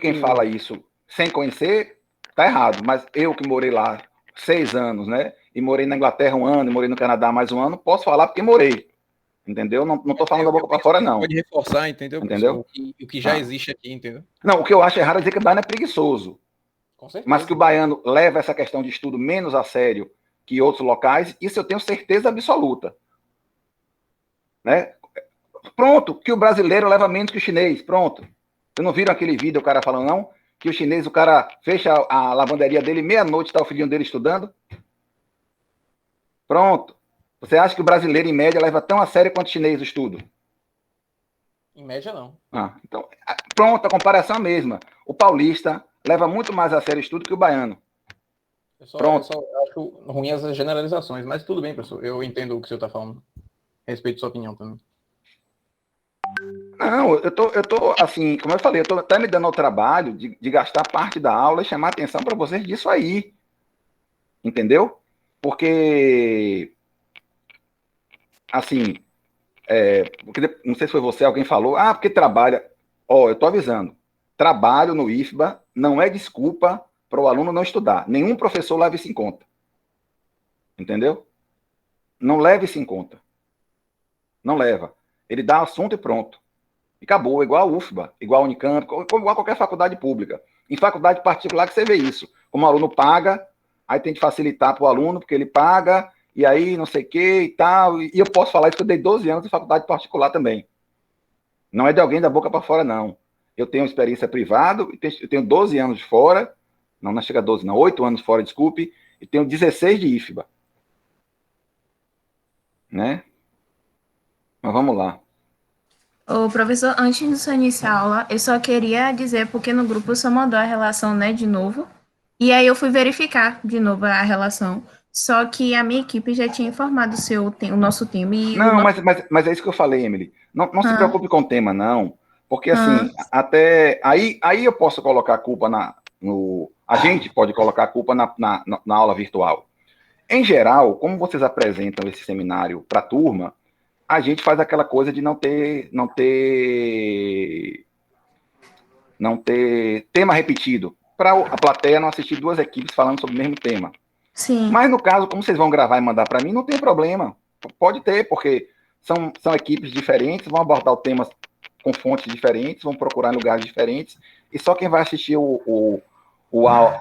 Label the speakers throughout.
Speaker 1: quem fala isso sem conhecer, tá errado. Mas eu que morei lá 6 anos, né? E morei na Inglaterra 1 ano, e morei no Canadá mais 1 ano, posso falar porque morei. Entendeu? Não tô falando da boca para fora, não.
Speaker 2: Pode reforçar, entendeu,
Speaker 1: entendeu?
Speaker 2: professor? O que já existe aqui, entendeu?
Speaker 1: Não, o que eu acho errado é dizer que o baiano é preguiçoso.
Speaker 2: Com certeza.
Speaker 1: Mas que o baiano leva essa questão de estudo menos a sério que outros locais, isso eu tenho certeza absoluta. Né? Pronto, que o brasileiro leva menos que o chinês, pronto. Vocês não viram aquele vídeo, o cara falando, não? Que o chinês, o cara fecha a lavanderia dele, meia-noite está o filhinho dele estudando? Pronto. Você acha que o brasileiro, em média, leva tão a sério quanto o chinês o estudo?
Speaker 2: Em média, não.
Speaker 1: Então, pronto, a comparação é a mesma. O paulista leva muito mais a sério o estudo que o baiano.
Speaker 2: Eu só acho ruim as generalizações, mas tudo bem, professor. Eu entendo o que o senhor está falando. Respeito sua opinião também.
Speaker 1: Não, eu tô assim, como eu falei, eu tô até me dando ao trabalho de gastar parte da aula e chamar atenção para vocês disso aí. Entendeu? Porque, assim, porque, não sei se foi você, alguém falou, porque trabalha. Eu tô avisando. Trabalho no IFBA não é desculpa para o aluno não estudar. Nenhum professor leva isso em conta. Entendeu? Não leva isso em conta. Não leva. Ele dá assunto e pronto. E acabou, igual a UFBA, igual a Unicamp, igual a qualquer faculdade pública. Em faculdade particular que você vê isso. Como o aluno paga, aí tem que facilitar para o aluno, porque ele paga, e aí não sei o que e tal. E eu posso falar isso que eu dei 12 anos de faculdade particular também. Não é de alguém da boca para fora, não. Eu tenho experiência privada, eu tenho 12 anos de fora, não chega a 12, não, 8 anos fora, desculpe, e tenho 16 de IFBA. Né? Mas vamos lá.
Speaker 3: Ô, professor, antes de você iniciar a aula, eu só queria dizer, porque no grupo só mandou a relação, né, de novo, e aí eu fui verificar de novo a relação, só que a minha equipe já tinha informado o nosso time.
Speaker 1: Não, mas é isso que eu falei, Emily. Não se preocupe com o tema, não. Porque, assim, até... Aí eu posso colocar a culpa a gente pode colocar a culpa na aula virtual. Em geral, como vocês apresentam esse seminário para a turma, a gente faz aquela coisa de não ter tema repetido, para a plateia não assistir duas equipes falando sobre o mesmo tema.
Speaker 3: Sim.
Speaker 1: Mas no caso, como vocês vão gravar e mandar para mim, não tem problema. Pode ter, porque são equipes diferentes, vão abordar o tema com fontes diferentes, vão procurar em lugares diferentes, e só quem vai assistir a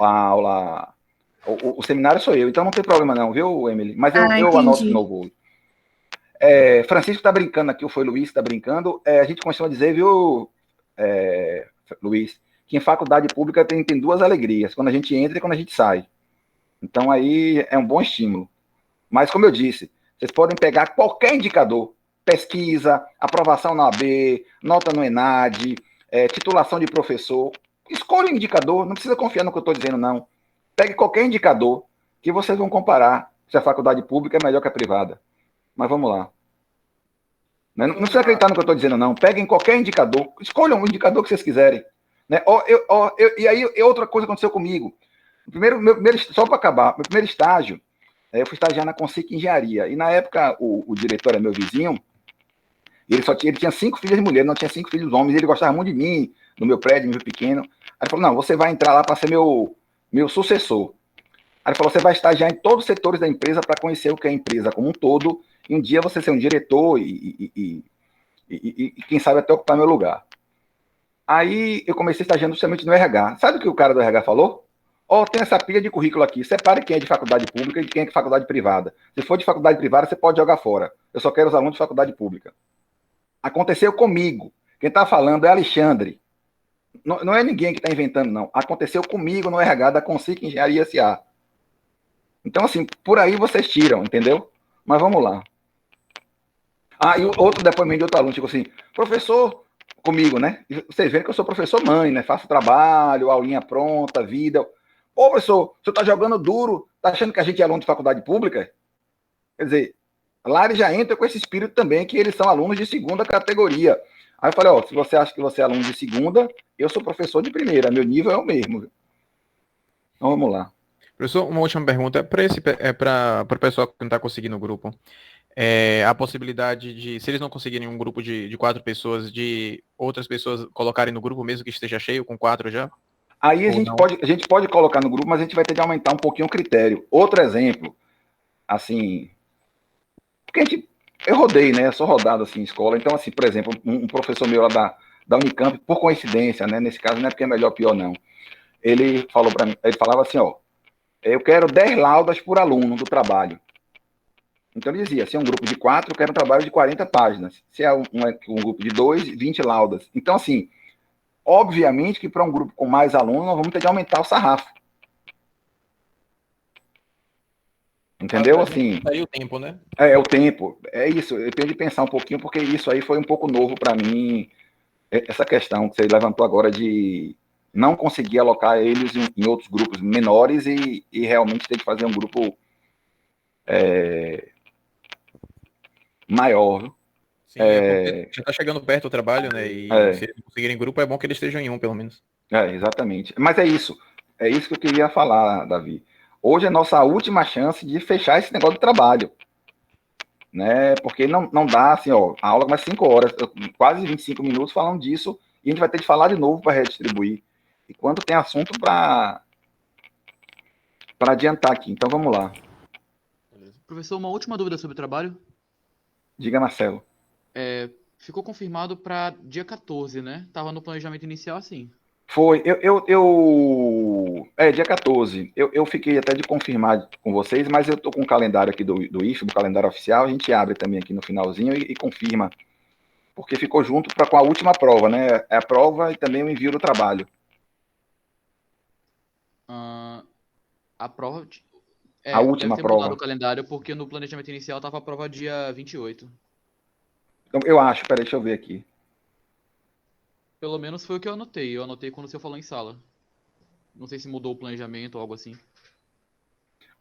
Speaker 1: aula, o seminário sou eu. Então não tem problema não, viu, Emily? Mas eu anoto de novo. Francisco está brincando aqui, ou foi Luiz está brincando. A gente costuma dizer, viu, Luiz, que em faculdade pública tem duas alegrias, quando a gente entra e quando a gente sai. Então aí é um bom estímulo. Mas como eu disse, vocês podem pegar qualquer indicador, pesquisa, aprovação na AB, nota no ENAD, titulação de professor. Escolha um indicador, não precisa confiar no que eu estou dizendo, não. Pegue qualquer indicador que vocês vão comparar se a faculdade pública é melhor que a privada. Mas vamos lá. Não precisa acreditar no que eu estou dizendo, não. Peguem qualquer indicador, escolham um indicador que vocês quiserem. Né? E aí, outra coisa aconteceu comigo. Só para acabar, meu primeiro estágio, eu fui estagiar na Consic Engenharia. E na época, o diretor era meu vizinho, e ele tinha 5 filhas mulheres, não tinha 5 filhos homens, e ele gostava muito de mim, no meu prédio, meu pequeno. Aí ele falou, não, você vai entrar lá para ser meu sucessor. Aí ele falou, você vai estagiar em todos os setores da empresa para conhecer o que é a empresa como um todo, e um dia você ser um diretor e quem sabe até ocupar meu lugar. Aí eu comecei estagiando justamente no RH. Sabe o que o cara do RH falou? Tem essa pilha de currículo aqui, separe quem é de faculdade pública e quem é de faculdade privada. Se for de faculdade privada, você pode jogar fora. Eu só quero os alunos de faculdade pública. Aconteceu comigo. Quem está falando é Alexandre. Não é ninguém que está inventando, não. Aconteceu comigo no RH da Consic Engenharia SA. Então, assim, por aí vocês tiram, entendeu? Mas vamos lá. E outro depoimento de outro aluno, tipo assim, professor, comigo, né? Vocês veem que eu sou professor mãe, né? Faço trabalho, aulinha pronta, vida. Ô, professor, o senhor tá jogando duro, tá achando que a gente é aluno de faculdade pública? Quer dizer, lá ele já entra com esse espírito também, que eles são alunos de segunda categoria. Aí eu falei, se você acha que você é aluno de segunda, eu sou professor de primeira, meu nível é o mesmo. Então vamos lá.
Speaker 2: Professor, uma última pergunta para o pessoal que não está conseguindo o grupo. a possibilidade de, se eles não conseguirem um grupo de 4 pessoas, de outras pessoas colocarem no grupo mesmo que esteja cheio, com 4 já?
Speaker 1: Aí a gente pode colocar no grupo, mas a gente vai ter de aumentar um pouquinho o critério. Outro exemplo, assim, porque eu rodei, né? Eu sou rodado assim em escola. Então, assim, por exemplo, um professor meu lá da Unicamp, por coincidência, né? Nesse caso, não é porque é melhor ou pior, não. Ele falou para mim, ele falava assim, ó, eu quero 10 laudas por aluno do trabalho. Então ele dizia, se é um grupo de 4, eu quero um trabalho de 40 páginas. Se é um grupo de 2, 20 laudas. Então, assim, obviamente que para um grupo com mais alunos, nós vamos ter que aumentar o sarrafo. Entendeu? Assim.
Speaker 2: Aí o tempo, né?
Speaker 1: É o tempo. É isso. Eu tenho de pensar um pouquinho, porque isso aí foi um pouco novo para mim. Essa questão que você levantou agora de não conseguir alocar eles em outros grupos menores e realmente ter que fazer um grupo maior.
Speaker 2: Sim, porque já está chegando perto do trabalho, né? E se eles conseguirem grupo, é bom que eles estejam em um, pelo menos.
Speaker 1: Exatamente. Mas é isso. É isso que eu queria falar, Davi. Hoje é a nossa última chance de fechar esse negócio de trabalho. Né? Porque não dá, assim, ó, a aula começa 5 horas, quase 25 minutos falando disso, e a gente vai ter de falar de novo para redistribuir. E quando tem assunto para adiantar aqui. Então vamos lá.
Speaker 4: Professor, uma última dúvida sobre o trabalho.
Speaker 1: Diga, Marcelo.
Speaker 4: Ficou confirmado para dia 14, né? Tava no planejamento inicial assim.
Speaker 1: Foi, dia 14. Eu fiquei até de confirmar com vocês, mas eu tô com o calendário aqui do IFE, do calendário oficial, a gente abre também aqui no finalzinho e confirma. Porque ficou junto com a última prova, né? É a prova e também o envio do trabalho.
Speaker 4: A prova...
Speaker 1: a última
Speaker 4: deve ter
Speaker 1: prova.
Speaker 4: mudado o calendário, porque no planejamento inicial tava a prova dia 28.
Speaker 1: Então, eu acho, peraí, deixa eu ver aqui.
Speaker 4: Pelo menos foi o que eu anotei. Eu anotei quando você falou em sala. Não sei se mudou o planejamento ou algo assim.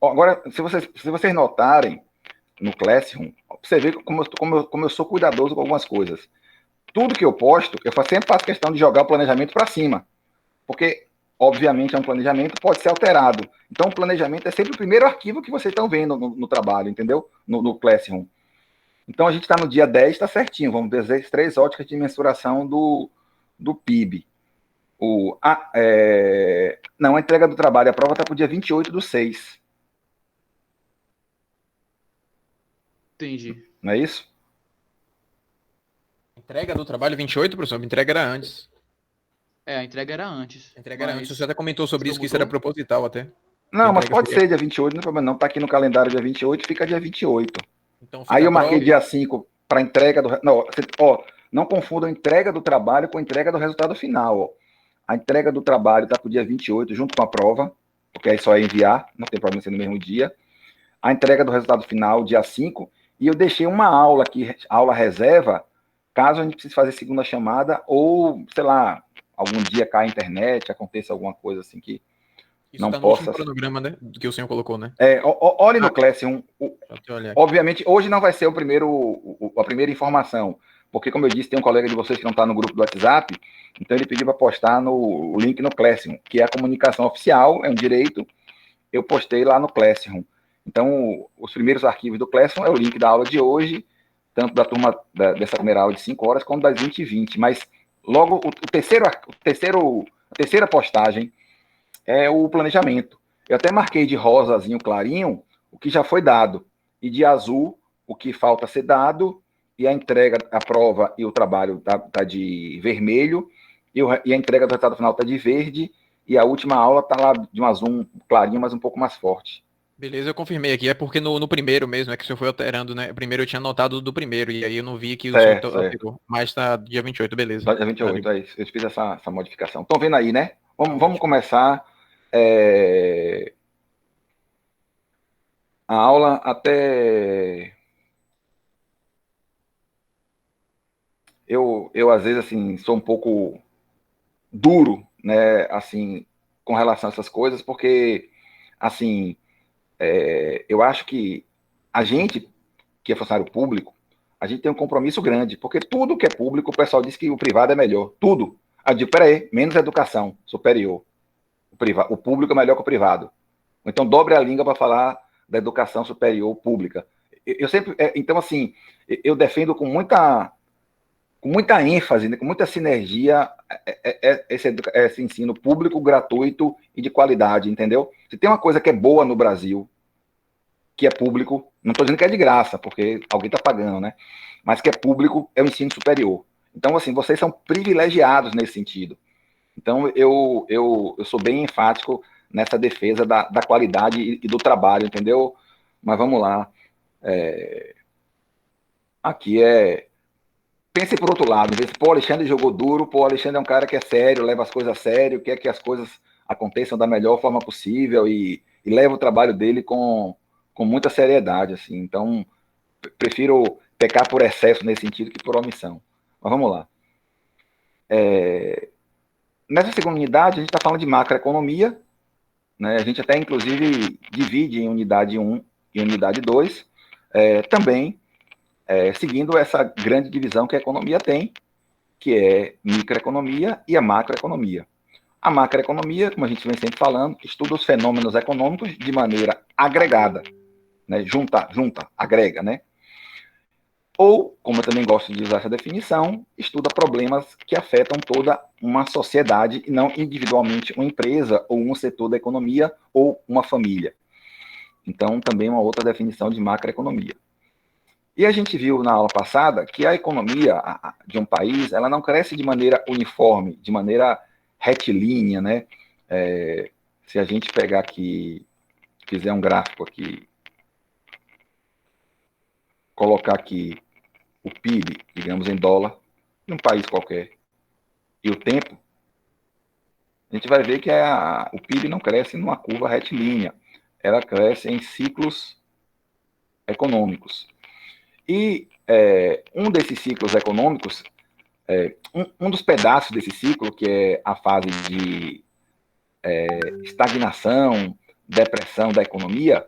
Speaker 1: Agora, se vocês notarem no Classroom, você vê como eu sou cuidadoso com algumas coisas. Tudo que eu posto, eu sempre faço questão de jogar o planejamento para cima. Porque, obviamente, é um planejamento, pode ser alterado. Então, o planejamento é sempre o primeiro arquivo que vocês estão vendo no trabalho, entendeu? No Classroom. Então, a gente está no dia 10, está certinho. Vamos ver as 3 óticas de mensuração do PIB. Não, a entrega do trabalho, a prova está para o dia 28/6.
Speaker 4: Entendi.
Speaker 1: Não é isso?
Speaker 2: Entrega do trabalho 28, professor? A entrega era antes.
Speaker 4: A entrega era antes.
Speaker 2: A entrega era antes. Você até comentou sobre isso, que isso era proposital até.
Speaker 1: Não, mas pode ser dia 28, não tem problema não. Tá aqui no calendário dia 28, fica dia 28. Então, aí eu marquei dia 5 para entrega do... Não confundam a entrega do trabalho com a entrega do resultado final. Ó. A entrega do trabalho está para o dia 28, junto com a prova, porque aí só é enviar, não tem problema ser no mesmo dia. A entrega do resultado final, dia 5, e eu deixei uma aula aqui, aula reserva, caso a gente precise fazer segunda chamada, ou, sei lá, algum dia cai a internet, aconteça alguma coisa assim que
Speaker 2: isso
Speaker 1: não
Speaker 2: tá
Speaker 1: possa...
Speaker 2: no cronograma, né, do que o senhor colocou, né?
Speaker 1: Olhe no Classroom. Obviamente, hoje não vai ser a primeira informação, porque, como eu disse, tem um colega de vocês que não está no grupo do WhatsApp, então ele pediu para postar o link no Classroom, que é a comunicação oficial, é um direito, eu postei lá no Classroom. Então, os primeiros arquivos do Classroom é o link da aula de hoje, tanto da turma dessa primeira aula de 5 horas, quanto das 20h20. Mas, logo, a terceira postagem é o planejamento. Eu até marquei de rosazinho clarinho o que já foi dado, e de azul o que falta ser dado, e a entrega, a prova e o trabalho tá de vermelho, e a entrega do resultado final tá de verde, e a última aula tá lá de um azul clarinho, mas um pouco mais forte.
Speaker 2: Beleza, eu confirmei aqui. É porque no primeiro mesmo, é que o senhor foi alterando, né? Primeiro eu tinha anotado do primeiro, e aí eu não vi que o senhor alterou. Mas tá dia 28, beleza.
Speaker 1: Tá dia 28, é isso. Eu fiz essa modificação. Estão vendo aí, né? Vamos começar a aula até... Eu, às vezes, assim, sou um pouco duro, né, assim, com relação a essas coisas, porque, assim, eu acho que a gente, que é funcionário público, a gente tem um compromisso grande, porque tudo que é público, o pessoal diz que o privado é melhor. Tudo. Eu digo, peraí, menos educação superior. O público é melhor que o privado. Então, dobre a língua para falar da educação superior pública. eu sempre... Então, assim, eu defendo com muita ênfase, né, com muita sinergia, esse ensino público, gratuito e de qualidade, entendeu? Se tem uma coisa que é boa no Brasil, que é público, não estou dizendo que é de graça, porque alguém está pagando, né? Mas que é público, é o ensino superior. Então, assim, vocês são privilegiados nesse sentido. Então, eu sou bem enfático nessa defesa da qualidade e do trabalho, entendeu? Mas vamos lá. Aqui pense por outro lado, pô, o Alexandre jogou duro, pô, o Alexandre é um cara que é sério, leva as coisas a sério, quer que as coisas aconteçam da melhor forma possível e leva o trabalho dele com muita seriedade, assim. Então, prefiro pecar por excesso nesse sentido que por omissão. Mas vamos lá. Nessa segunda unidade, a gente está falando de macroeconomia, né? A gente até, inclusive, divide em unidade 1 e unidade 2, também seguindo essa grande divisão que a economia tem, que é microeconomia e a macroeconomia. A macroeconomia, como a gente vem sempre falando, estuda os fenômenos econômicos de maneira agregada, né? Junta, agrega, né? Ou, como eu também gosto de usar essa definição, estuda problemas que afetam toda uma sociedade e não individualmente uma empresa ou um setor da economia ou uma família. Então, também uma outra definição de macroeconomia. E a gente viu na aula passada que a economia de um país, ela não cresce de maneira uniforme, de maneira retilínea, né? Se a gente pegar aqui, fizer um gráfico aqui, colocar aqui o PIB, digamos, em dólar, em um país qualquer, e o tempo, a gente vai ver que o PIB não cresce numa curva retilínea, ela cresce em ciclos econômicos. E um desses ciclos econômicos, um dos pedaços desse ciclo, que é a fase de estagnação, depressão da economia,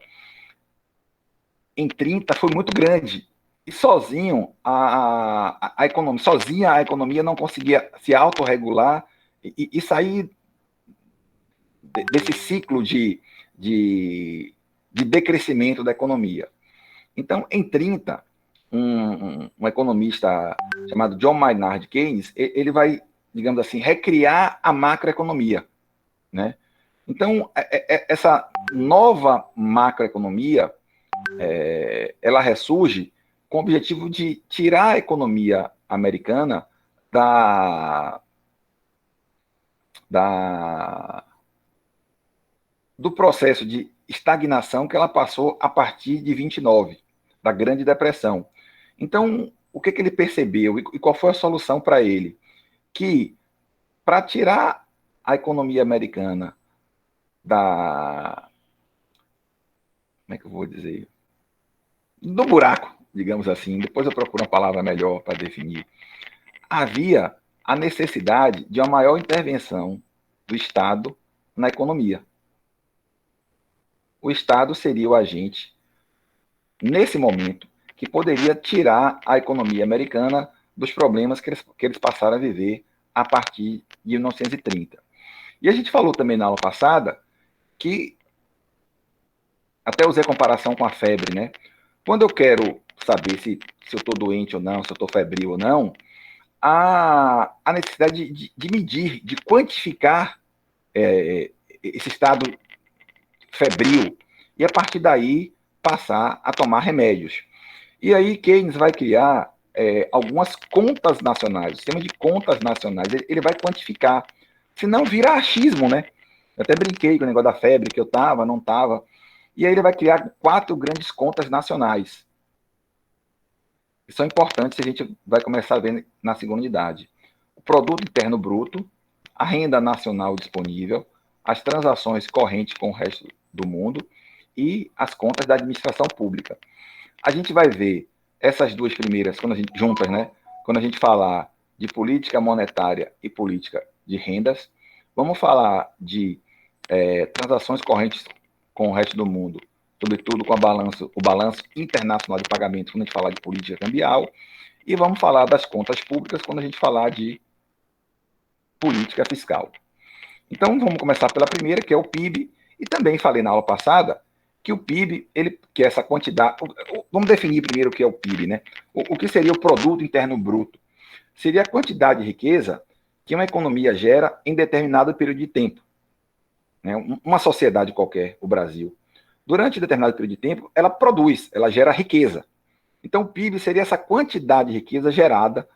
Speaker 1: em 30 foi muito grande. E sozinho, a economia não conseguia se autorregular e sair desse ciclo de decrescimento da economia. Então, em 30, um economista chamado John Maynard Keynes, ele vai, digamos assim, recriar a macroeconomia, né? Então, essa nova macroeconomia, ela ressurge com o objetivo de tirar a economia americana do processo de estagnação que ela passou a partir de 29, da Grande Depressão. Então, o que ele percebeu e qual foi a solução para ele? Que, para tirar a economia americana como é que eu vou dizer? Do buraco, digamos assim, depois eu procuro uma palavra melhor para definir, havia a necessidade de uma maior intervenção do Estado na economia. O Estado seria o agente, nesse momento, que poderia tirar a economia americana dos problemas que eles passaram a viver a partir de 1930. E a gente falou também na aula passada que, até usei a comparação com a febre, né? Quando eu quero saber se eu estou doente ou não, se eu estou febril ou não, a necessidade de medir, de quantificar esse estado febril e, a partir daí, passar a tomar remédios. E aí Keynes vai criar algumas contas nacionais, o sistema de contas nacionais, ele vai quantificar, senão vira achismo, né? Eu até brinquei com o negócio da febre, que eu estava, não estava, e aí ele vai criar 4 grandes contas nacionais, que são importantes e a gente vai começar a ver na segunda unidade. O produto interno bruto, a renda nacional disponível, as transações correntes com o resto do mundo e as contas da administração pública. A gente vai ver essas duas primeiras juntas, né? Quando a gente falar de política monetária e política de rendas, vamos falar de transações correntes com o resto do mundo, sobretudo com o balanço internacional de pagamentos, quando a gente falar de política cambial, e vamos falar das contas públicas quando a gente falar de política fiscal. Então, vamos começar pela primeira, que é o PIB, e também falei na aula passada que o PIB, que é essa quantidade... Vamos definir primeiro o que é o PIB, né? O que seria o Produto Interno Bruto? Seria a quantidade de riqueza que uma economia gera em determinado período de tempo. Né? Uma sociedade qualquer, o Brasil, durante determinado período de tempo, ela produz, ela gera riqueza. Então, o PIB seria essa quantidade de riqueza gerada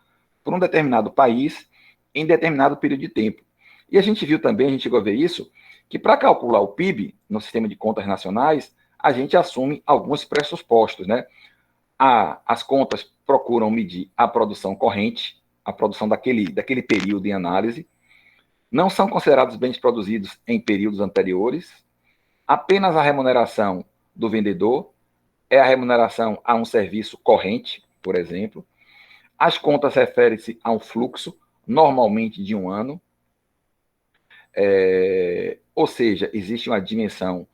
Speaker 1: por um determinado país em determinado período de tempo. E a gente viu também, a gente chegou a ver isso, que para calcular o PIB no sistema de contas nacionais, a gente assume alguns pressupostos, né? As contas procuram medir a produção corrente, a produção daquele período em análise, não são considerados bens produzidos em períodos anteriores, apenas a remuneração do vendedor é a remuneração a um serviço corrente, por exemplo. As contas referem-se a um fluxo, normalmente de um ano, ou seja, existe uma dimensão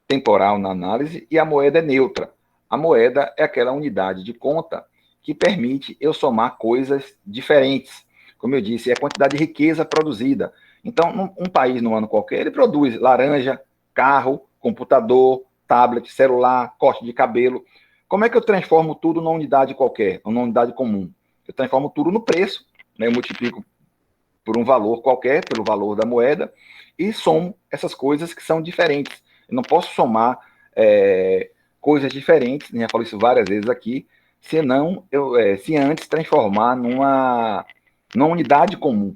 Speaker 1: temporal na análise, e a moeda é neutra. A moeda é aquela unidade de conta que permite eu somar coisas diferentes. Como eu disse, é a quantidade de riqueza produzida. Então, um país, num ano qualquer, ele produz laranja, carro, computador, tablet, celular, corte de cabelo. Como é que eu transformo tudo numa unidade qualquer, numa unidade comum? Eu transformo tudo no preço, né? Eu multiplico por um valor qualquer, pelo valor da moeda, e somo essas coisas que são diferentes. Eu não posso somar coisas diferentes, já falei isso várias vezes aqui, se antes transformar numa unidade comum.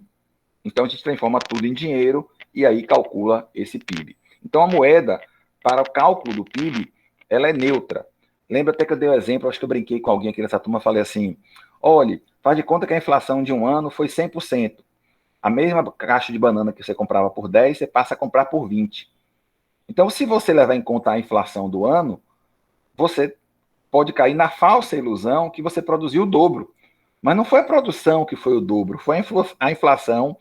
Speaker 1: Então, a gente transforma tudo em dinheiro e aí calcula esse PIB. Então, a moeda, para o cálculo do PIB, ela é neutra. Lembra até que eu dei um exemplo, acho que eu brinquei com alguém aqui nessa turma, falei assim, olha, faz de conta que a inflação de um ano foi 100%. A mesma caixa de banana que você comprava por 10, você passa a comprar por 20. Então, se você levar em conta a inflação do ano, você pode cair na falsa ilusão que você produziu o dobro. Mas não foi a produção que foi o dobro, foi a inflação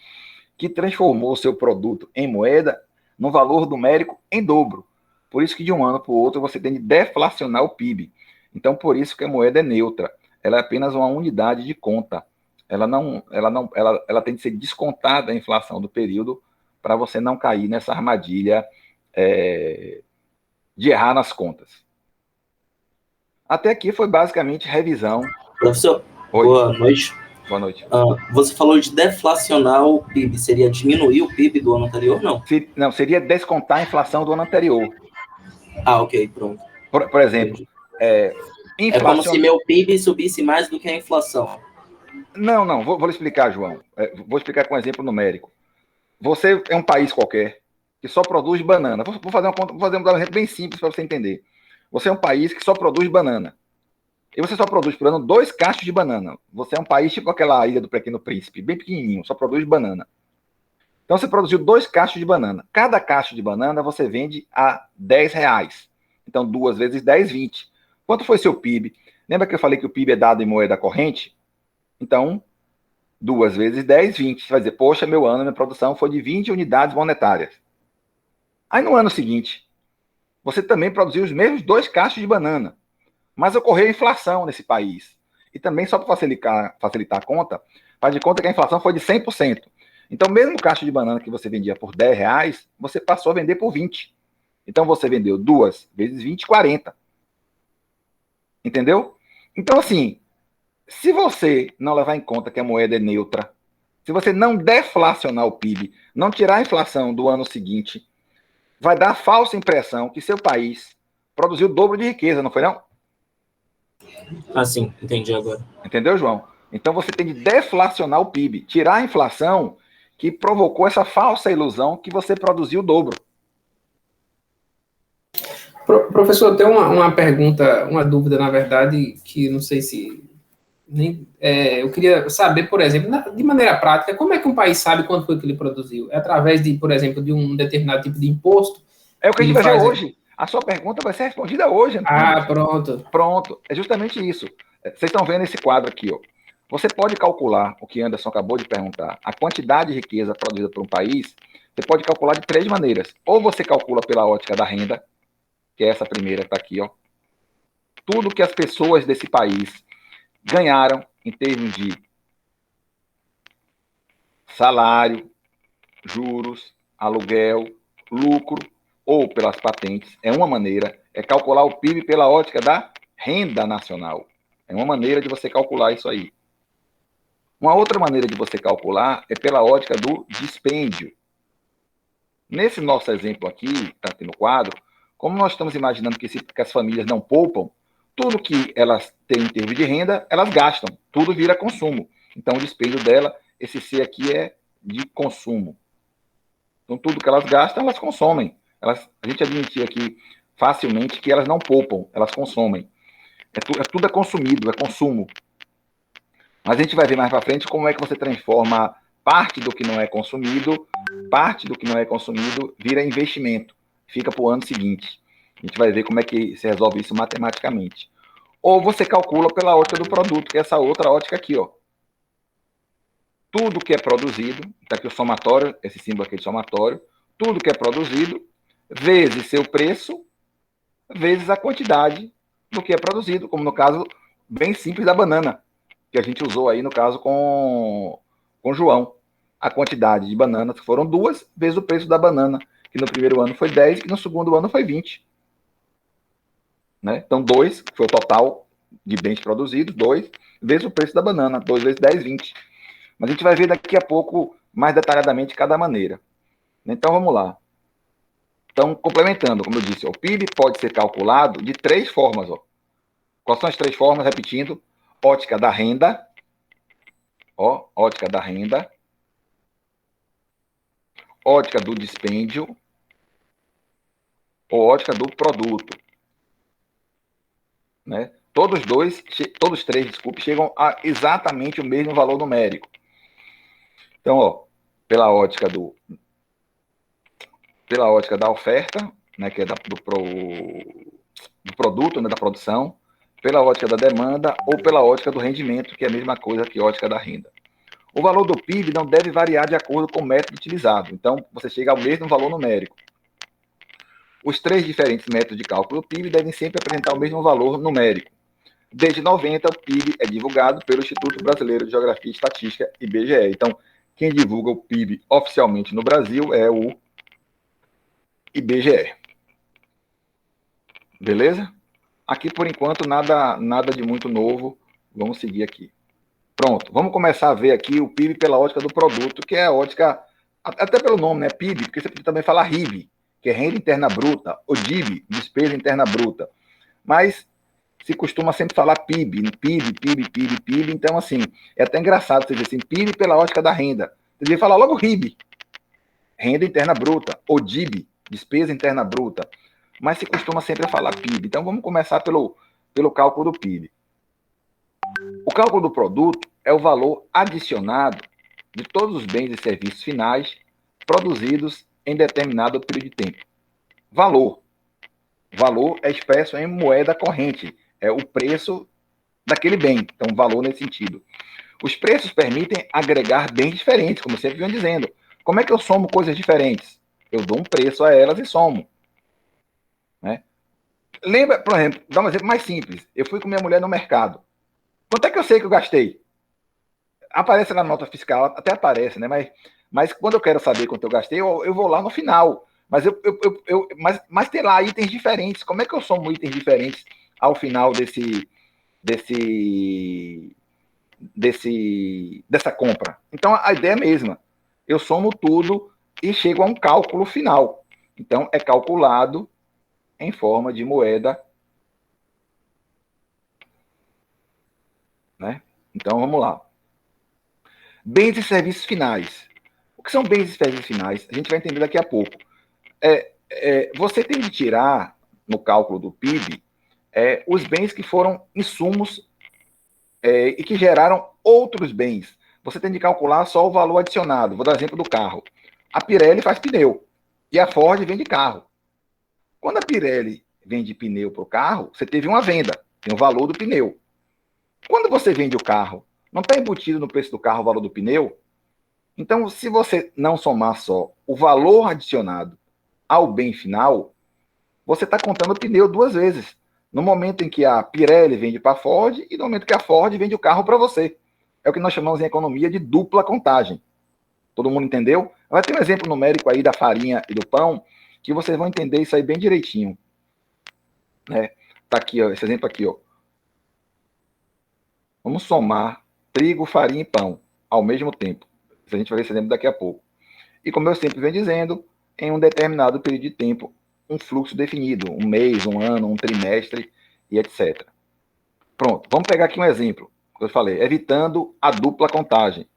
Speaker 1: que transformou o seu produto em moeda no valor numérico em dobro. Por isso que de um ano para o outro você tem de deflacionar o PIB. Então, por isso que a moeda é neutra. Ela é apenas uma unidade de conta. Ela tem de ser descontada a inflação do período para você não cair nessa armadilha de errar nas contas. Até aqui foi basicamente revisão.
Speaker 5: Professor,
Speaker 1: Oi.
Speaker 5: Boa noite.
Speaker 1: Boa noite.
Speaker 5: Você falou de deflacionar o PIB. Seria diminuir o PIB do ano anterior, não?
Speaker 1: Não, seria descontar a inflação do ano anterior.
Speaker 5: Ok, pronto.
Speaker 1: Por exemplo,
Speaker 5: É como se meu PIB subisse mais do que a inflação.
Speaker 1: Não, vou lhe explicar, João. Vou explicar com um exemplo numérico. Você é um país qualquer que só produz banana. Vou fazer um exemplo bem simples para você entender. Você é um país que só produz banana. E você só produz por ano 2 cachos de banana. Você é um país tipo aquela ilha do Pequeno Príncipe, bem pequenininho, só produz banana. Então você produziu 2 cachos de banana. Cada cacho de banana você vende a R$10. Então 2 vezes 10, 20. Quanto foi seu PIB? Lembra que eu falei que o PIB é dado em moeda corrente? Então, 2 vezes 10, 20. Você vai dizer, poxa, minha produção foi de 20 unidades monetárias. Aí no ano seguinte, você também produziu os mesmos 2 cachos de banana. Mas ocorreu inflação nesse país. E também, só para facilitar a conta, faz de conta que a inflação foi de 100%. Então, mesmo cacho de banana que você vendia por R$10, você passou a vender por 20. Então, você vendeu 2 vezes 20, 40. Entendeu? Então, assim, se você não levar em conta que a moeda é neutra, se você não deflacionar o PIB, não tirar a inflação do ano seguinte, vai dar a falsa impressão que seu país produziu o dobro de riqueza, não foi não?
Speaker 5: Sim, entendi agora.
Speaker 1: Entendeu, João? Então você tem de deflacionar o PIB, tirar a inflação que provocou essa falsa ilusão que você produziu o dobro.
Speaker 6: Professor, eu tenho uma pergunta, uma dúvida, na verdade, que não sei se... eu queria saber, por exemplo, de maneira prática, como é que um país sabe quanto foi que ele produziu? É através de, por exemplo, de um determinado tipo de imposto?
Speaker 1: É o que a gente vai ver hoje. A sua pergunta vai ser respondida hoje.
Speaker 6: Antônio. Pronto.
Speaker 1: Pronto. É justamente isso. Vocês estão vendo esse quadro aqui, ó. Você pode calcular o que Anderson acabou de perguntar, a quantidade de riqueza produzida por um país, você pode calcular de 3 maneiras. Ou você calcula pela ótica da renda, que é essa primeira que está aqui, ó. Tudo que as pessoas desse país ganharam em termos de salário, juros, aluguel, lucro, ou pelas patentes, é uma maneira. é calcular o PIB pela ótica da renda nacional. É uma maneira de você calcular isso aí. Uma outra maneira de você calcular é pela ótica do dispêndio. Nesse nosso exemplo aqui, está aqui no quadro, como nós estamos imaginando que as famílias não poupam, tudo que elas têm em termos de renda, elas gastam. Tudo vira consumo. Então, o dispêndio dela, esse C aqui é de consumo. Então, tudo que elas gastam, elas consomem. A gente admitiu aqui facilmente que elas não poupam, elas consomem. Tudo é consumido, é consumo. Mas a gente vai ver mais para frente como é que você transforma parte do que não é consumido vira investimento. Fica para o ano seguinte. A gente vai ver como é que se resolve isso matematicamente. Ou você calcula pela ótica do produto, que é essa outra ótica aqui, ó. Tudo que é produzido, está aqui o somatório, esse símbolo aqui de somatório, tudo que é produzido, vezes seu preço, vezes a quantidade do que é produzido, como no caso bem simples da banana, que a gente usou aí no caso com João. A quantidade de bananas, que foram 2, vezes o preço da banana, que no primeiro ano foi 10 e no segundo ano foi 20. Né? Então, 2, que foi o total de bens produzidos, 2, vezes o preço da banana, 2 vezes 10, 20. Mas a gente vai ver daqui a pouco, mais detalhadamente, cada maneira. Então, vamos lá. Então, complementando, como eu disse, o PIB pode ser calculado de 3 formas. Ó. Quais são as 3 formas? Repetindo, ótica da renda, ótica da renda, ótica do dispêndio ou ótica do produto. Né? Todos 3, chegam a exatamente o mesmo valor numérico. Então, ó, pela ótica da oferta, né, que é do produto, né, da produção, pela ótica da demanda ou pela ótica do rendimento, que é a mesma coisa que a ótica da renda. O valor do PIB não deve variar de acordo com o método utilizado. Então, você chega ao mesmo valor numérico. Os 3 diferentes métodos de cálculo do PIB devem sempre apresentar o mesmo valor numérico. Desde 90, o PIB é divulgado pelo Instituto Brasileiro de Geografia e Estatística, IBGE. Então, quem divulga o PIB oficialmente no Brasil é o IBGE. Beleza? Aqui, por enquanto, nada de muito novo. Vamos seguir aqui. Pronto, vamos começar a ver aqui o PIB pela ótica do produto, que é a ótica, até pelo nome, né? PIB, porque você pode também falar RIB, que é renda interna bruta, ou DIB, despesa interna bruta. Mas se costuma sempre falar PIB, PIB. Então, assim, é até engraçado você dizer assim, PIB pela ótica da renda. Você devia falar logo RIB, renda interna bruta, ou DIB, despesa interna bruta. Mas se costuma sempre falar PIB. Então, vamos começar pelo cálculo do PIB. O cálculo do produto é o valor adicionado de todos os bens e serviços finais produzidos em determinado período de tempo. Valor. Valor é expresso em moeda corrente. É o preço daquele bem. Então, valor nesse sentido. Os preços permitem agregar bens diferentes, como eu sempre venho dizendo. Como é que eu somo coisas diferentes? Eu dou um preço a elas e somo. Né? Lembra, por exemplo, dá um exemplo mais simples. Eu fui com minha mulher no mercado. Quanto é que eu sei que eu gastei? Aparece na nota fiscal, até aparece, né? Mas quando eu quero saber quanto eu gastei, eu vou lá no final. Mas tem lá itens diferentes. Como é que eu somo itens diferentes ao final dessa compra? Então, a ideia é a mesma. Eu somo tudo e chego a um cálculo final. Então, é calculado em forma de moeda. Né? Então, vamos lá. Bens e serviços finais. O que são bens e serviços finais? A gente vai entender daqui a pouco. Você tem de tirar, no cálculo do PIB, os bens que foram insumos e que geraram outros bens. Você tem de calcular só o valor adicionado. Vou dar exemplo do carro. A Pirelli faz pneu e a Ford vende carro. Quando a Pirelli vende pneu para o carro, você teve uma venda, tem o valor do pneu. Quando você vende o carro, não está embutido no preço do carro o valor do pneu? Então, se você não somar só o valor adicionado ao bem final, você está contando o pneu 2 vezes. No momento em que a Pirelli vende para a Ford e no momento que a Ford vende o carro para você. É o que nós chamamos em economia de dupla contagem. Todo mundo entendeu? Vai ter um exemplo numérico aí da farinha e do pão, que vocês vão entender isso aí bem direitinho. né? Tá aqui, ó, esse exemplo aqui, ó. Vamos somar trigo, farinha e pão ao mesmo tempo. A gente vai ver esse exemplo daqui a pouco. E como eu sempre venho dizendo, em um determinado período de tempo, um fluxo definido, um mês, um ano, um trimestre e etc. Pronto, vamos pegar aqui um exemplo, que eu falei, evitando a dupla contagem.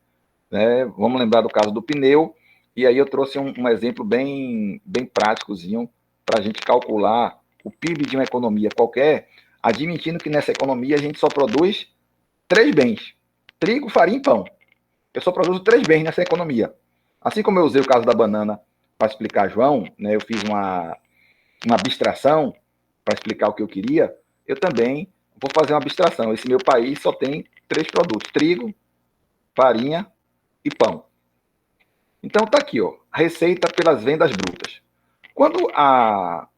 Speaker 1: Né? Vamos lembrar do caso do pneu, e aí eu trouxe um exemplo bem práticozinho para a gente calcular o PIB de uma economia qualquer, admitindo que nessa economia a gente só produz 3 bens: trigo, farinha e pão. Eu só produzo 3 bens nessa economia. Assim como eu usei o caso da banana para explicar João, né, eu fiz uma abstração para explicar o que eu queria, eu também vou fazer uma abstração. Esse meu país só tem 3 produtos: trigo, farinha e pão. Então tá aqui, ó, receita pelas vendas brutas. Quando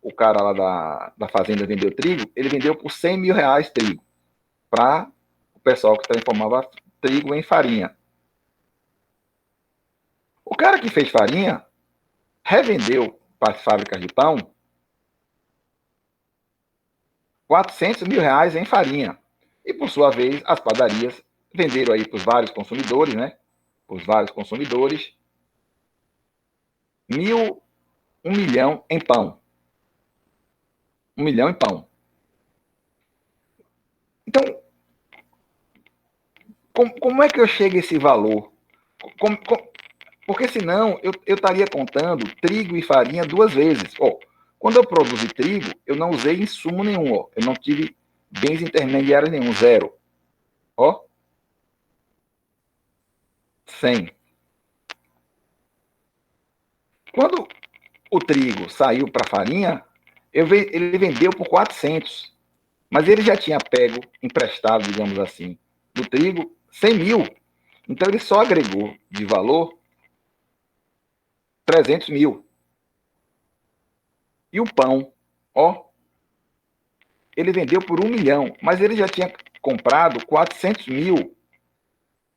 Speaker 1: o cara lá da fazenda vendeu trigo, ele vendeu por 100 mil reais trigo, para o pessoal que transformava trigo em farinha. O cara que fez farinha revendeu para as fábricas de pão 400 mil reais em farinha. E, por sua vez, as padarias venderam aí para os vários consumidores, né? Para os vários consumidores, 1 milhão em pão. 1 milhão em pão. Então, como é que eu chego a esse valor? Porque senão eu estaria contando trigo e farinha 2 vezes. Ó, quando eu produzi trigo, eu não usei insumo nenhum. Ó, eu não tive bens intermediários nenhum, 0. Ó, 100. Quando o trigo saiu para a farinha, ele vendeu por 400. Mas ele já tinha pego, emprestado, digamos assim, do trigo 100 mil. Então ele só agregou de valor 300 mil. E o pão, ó, ele vendeu por 1 milhão, mas ele já tinha comprado 400 mil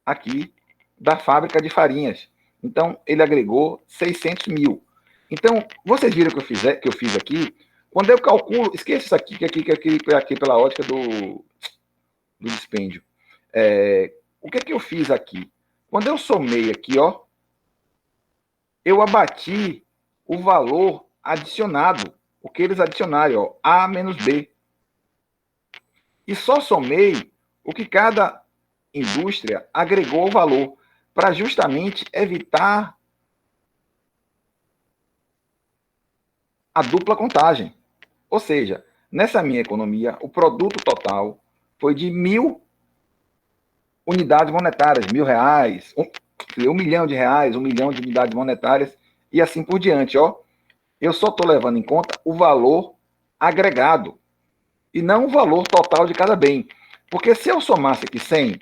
Speaker 1: aqui da fábrica de farinhas. Então ele agregou 600 mil. Então, vocês viram que eu fiz aqui? Quando eu calculo, esqueça isso aqui, que aqui pela ótica do dispêndio. O que eu fiz aqui? Quando eu somei aqui, ó, eu abati o valor adicionado, o que eles adicionaram, ó, A menos B. E só somei o que cada indústria agregou ao valor, para justamente evitar a dupla contagem. Ou seja, nessa minha economia, o produto total foi de 1.000 unidades monetárias, R$1.000, 1 milhão de reais, 1 milhão de unidades monetárias, e assim por diante. Ó. Eu só estou levando em conta o valor agregado, e não o valor total de cada bem. Porque se eu somasse aqui 100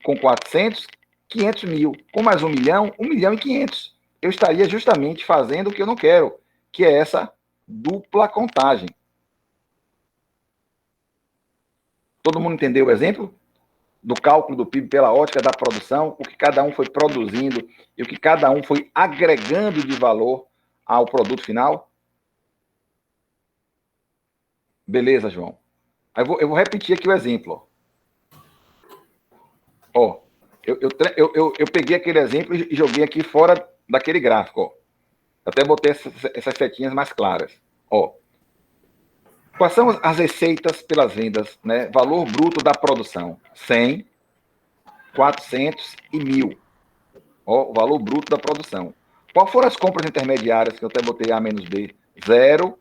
Speaker 1: com 400, 500 mil, com mais 1 milhão, 1 milhão e 500. Eu estaria justamente fazendo o que eu não quero, que é essa dupla contagem. Todo mundo entendeu o exemplo? Do cálculo do PIB pela ótica da produção, o que cada um foi produzindo e o que cada um foi agregando de valor ao produto final? Beleza, João. Eu vou repetir aqui o exemplo. Ó, eu peguei aquele exemplo e joguei aqui fora daquele gráfico. Ó. Até botei essas setinhas mais claras. Ó. Quais são as receitas pelas vendas? Né? Valor bruto da produção: 100, 400 e 1.000. Ó, o valor bruto da produção. Qual foram as compras intermediárias, que eu até botei A menos B? 0,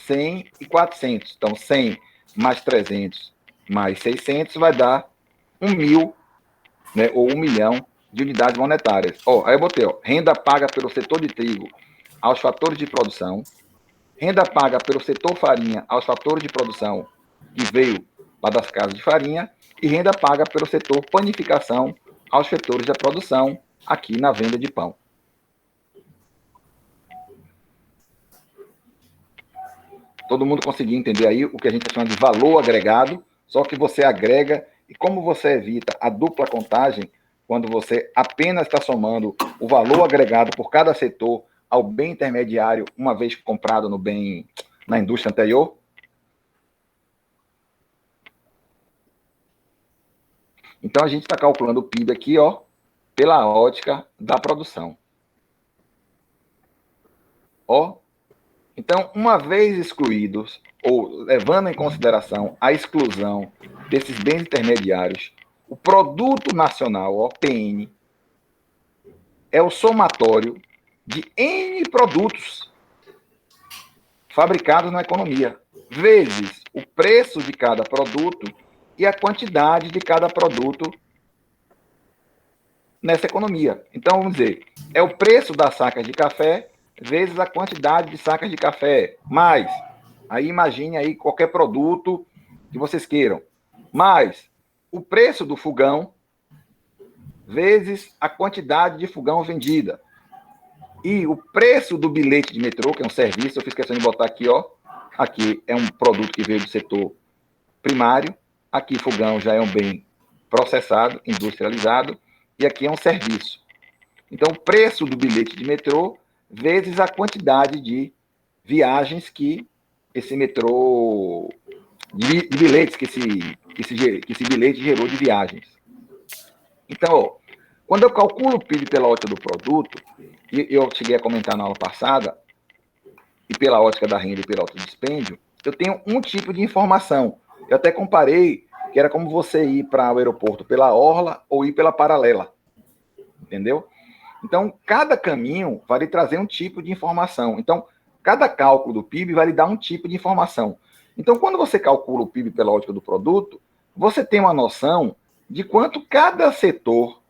Speaker 1: 100 e 400. Então, 100 mais 300 mais 600 vai dar 1.000, né, ou 1 milhão de unidades monetárias. Ó, aí eu botei, ó, renda paga pelo setor de trigo aos fatores de produção, renda paga pelo setor farinha aos fatores de produção que veio lá das casas de farinha, e renda paga pelo setor panificação aos setores da produção aqui na venda de pão. Todo mundo conseguiu entender aí o que a gente chama de valor agregado, só que você agrega, e como você evita a dupla contagem, quando você apenas está somando o valor agregado por cada setor ao bem intermediário, uma vez comprado no bem na indústria anterior? Então, a gente está calculando o PIB aqui, ó, pela ótica da produção. Ó, então, uma vez excluídos, ou levando em consideração a exclusão desses bens intermediários, o produto nacional, ó, PN, é o somatório de N produtos fabricados na economia, vezes o preço de cada produto e a quantidade de cada produto nessa economia. Então, vamos dizer, é o preço das sacas de café vezes a quantidade de sacas de café, mais, aí imagine aí qualquer produto que vocês queiram, mais o preço do fogão vezes a quantidade de fogão vendida. E o preço do bilhete de metrô, que é um serviço, eu fiz questão de botar aqui, ó, aqui é um produto que veio do setor primário, aqui fogão já é um bem processado, industrializado, e aqui é um serviço. Então, o preço do bilhete de metrô vezes a quantidade de viagens que esse metrô, de bilhetes que esse bilhete gerou de viagens. Então, ó, quando eu calculo o PIB pela ótica do produto, e eu cheguei a comentar na aula passada, e pela ótica da renda e pela ótica do dispêndio, eu tenho um tipo de informação. Eu até comparei que era como você ir para o aeroporto pela orla ou ir pela paralela. Entendeu? Então, cada caminho vai lhe trazer um tipo de informação. Então, cada cálculo do PIB vai lhe dar um tipo de informação. Então, quando você calcula o PIB pela ótica do produto, você tem uma noção de quanto cada setor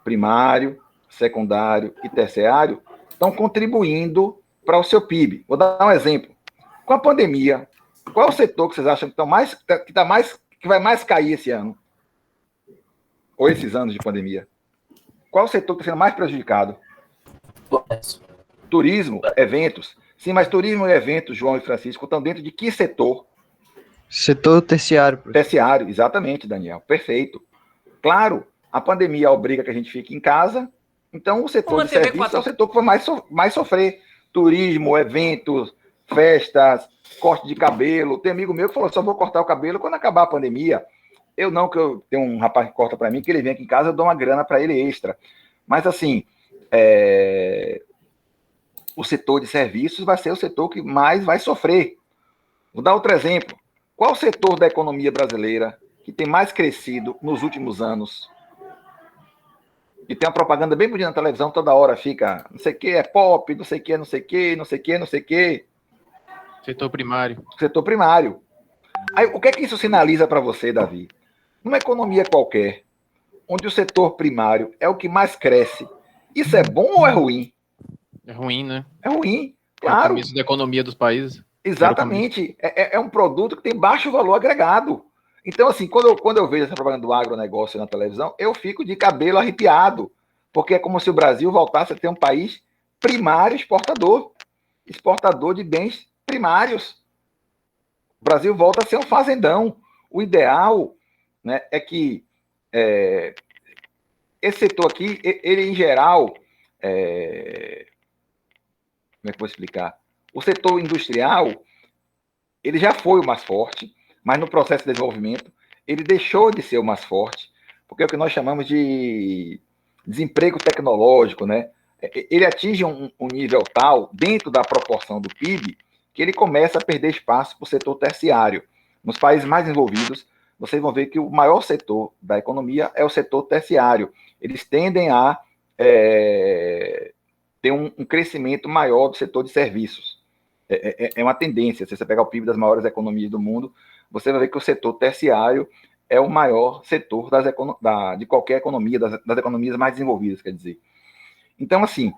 Speaker 1: primário, secundário e terciário estão contribuindo para o seu PIB. Vou dar um exemplo. Com a pandemia, qual é o setor que vocês acham que vai mais cair esse ano? Ou esses anos de pandemia? Qual é o setor que está sendo mais prejudicado? Turismo, eventos. Sim, mas turismo e eventos, João e Francisco, estão dentro de que setor?
Speaker 7: Setor terciário.
Speaker 1: Terciário, exatamente, Daniel. Perfeito. Claro, a pandemia obriga que a gente fique em casa, então o setor de serviços é o setor que vai mais sofrer. Turismo, eventos, festas, corte de cabelo. Tem amigo meu que falou, só vou cortar o cabelo quando acabar a pandemia. Eu não, que eu tenho um rapaz que corta para mim, que ele vem aqui em casa, eu dou uma grana para ele extra. Mas, assim, o setor de serviços vai ser o setor que mais vai sofrer. Vou dar outro exemplo. Qual o setor da economia brasileira que tem mais crescido nos últimos anos? E tem uma propaganda bem bonita na televisão, toda hora fica, não sei o que, é pop, não sei o que, não sei o que, não sei o que, não sei o que.
Speaker 2: Setor primário.
Speaker 1: Setor primário. Aí, o que é que isso sinaliza para você, Davi? Numa economia qualquer, onde o setor primário é o que mais cresce, isso é bom ou é ruim?
Speaker 2: É ruim, né?
Speaker 1: É ruim, claro.
Speaker 2: É o começo da economia dos países.
Speaker 1: Exatamente. É um produto que tem baixo valor agregado. Então, assim, quando eu vejo essa propaganda do agronegócio na televisão, eu fico de cabelo arrepiado, porque é como se o Brasil voltasse a ter um país primário exportador de bens primários. O Brasil volta a ser um fazendão. O ideal, né, é que esse setor aqui, ele em geral, como é que eu vou explicar? O setor industrial, ele já foi o mais forte, mas no processo de desenvolvimento, ele deixou de ser o mais forte, porque é o que nós chamamos de desemprego tecnológico, né? Ele atinge um nível tal, dentro da proporção do PIB, que ele começa a perder espaço para o setor terciário. Nos países mais desenvolvidos, vocês vão ver que o maior setor da economia é o setor terciário. Eles tendem a ter um crescimento maior do setor de serviços. É uma tendência. Se você pegar o PIB das maiores economias do mundo, você vai ver que o setor terciário é o maior setor de qualquer economia, das economias mais desenvolvidas, quer dizer. Então, assim,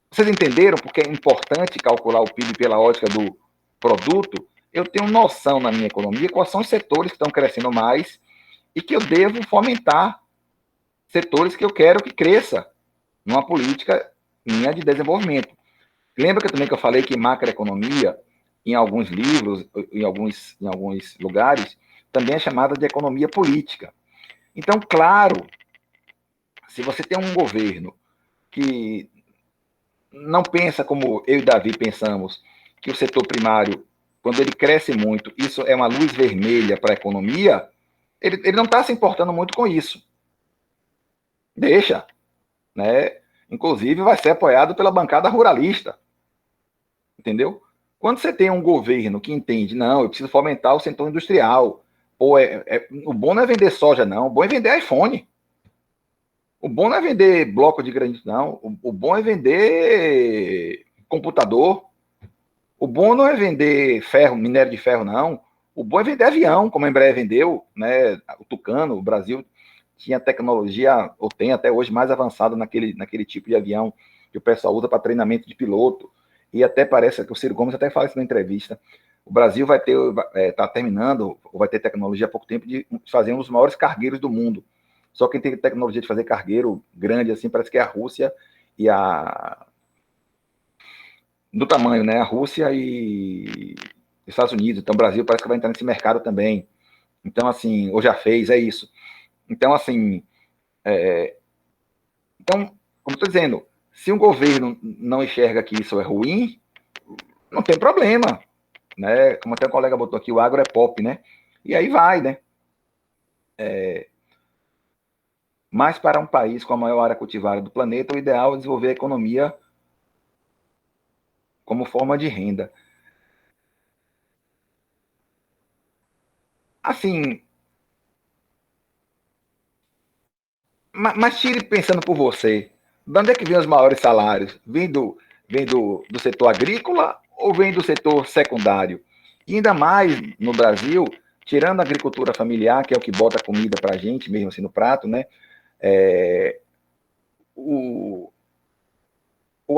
Speaker 1: vocês entenderam porque é importante calcular o PIB pela ótica do produto? Eu tenho noção na minha economia quais são os setores que estão crescendo mais e que eu devo fomentar setores que eu quero que cresça numa política minha de desenvolvimento. Lembra que eu falei que macroeconomia, em alguns livros, em alguns lugares, também é chamada de economia política. Então, claro, se você tem um governo que não pensa como eu e Davi pensamos, que o setor primário, quando ele cresce muito, isso é uma luz vermelha para a economia, ele não está se importando muito com isso. Deixa, né? Inclusive vai ser apoiado pela bancada ruralista, entendeu? Quando você tem um governo que entende, não, eu preciso fomentar o setor industrial, ou o bom não é vender soja, não, o bom é vender iPhone. O bom não é vender bloco de granito, não. O bom é vender computador. O bom não é vender ferro, minério de ferro, não. O bom é vender avião, como a Embraer vendeu, né? O Tucano, o Brasil tinha tecnologia, ou tem até hoje, mais avançada naquele tipo de avião que o pessoal usa para treinamento de piloto. E até parece que o Ciro Gomes até fala isso na entrevista. O Brasil vai ter, está terminando, ou vai ter tecnologia há pouco tempo de fazer um dos maiores cargueiros do mundo. Só quem tem tecnologia de fazer cargueiro grande assim parece que é a Rússia e do tamanho, né? A Rússia e os Estados Unidos. Então o Brasil parece que vai entrar nesse mercado também. Então, assim, ou já fez, é isso. Então, assim, então, como estou dizendo, se um governo não enxerga que isso é ruim, não tem problema, né? Como até um colega botou aqui, o agro é pop, né? E aí vai, né? Mas para um país com a maior área cultivada do planeta, o ideal é desenvolver a economia como forma de renda. Assim, mas tire pensando por você. De onde é que vem os maiores salários? Vem do setor agrícola ou vem do setor secundário? E ainda mais no Brasil, tirando a agricultura familiar, que é o que bota comida para a gente, mesmo assim no prato, né? O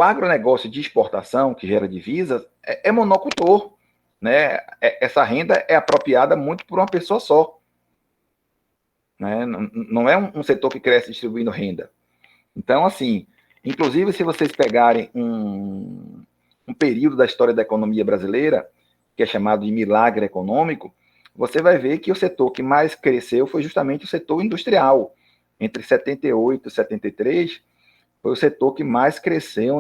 Speaker 1: agronegócio de exportação, que gera divisas, é monocultor, né? Essa renda é apropriada muito por uma pessoa só. Né? Não é um setor que cresce distribuindo renda. Então, assim, inclusive se vocês pegarem um período da história da economia brasileira, que é chamado de milagre econômico, você vai ver que o setor que mais cresceu foi justamente o setor industrial. Entre 78 e 73, foi o setor que mais cresceu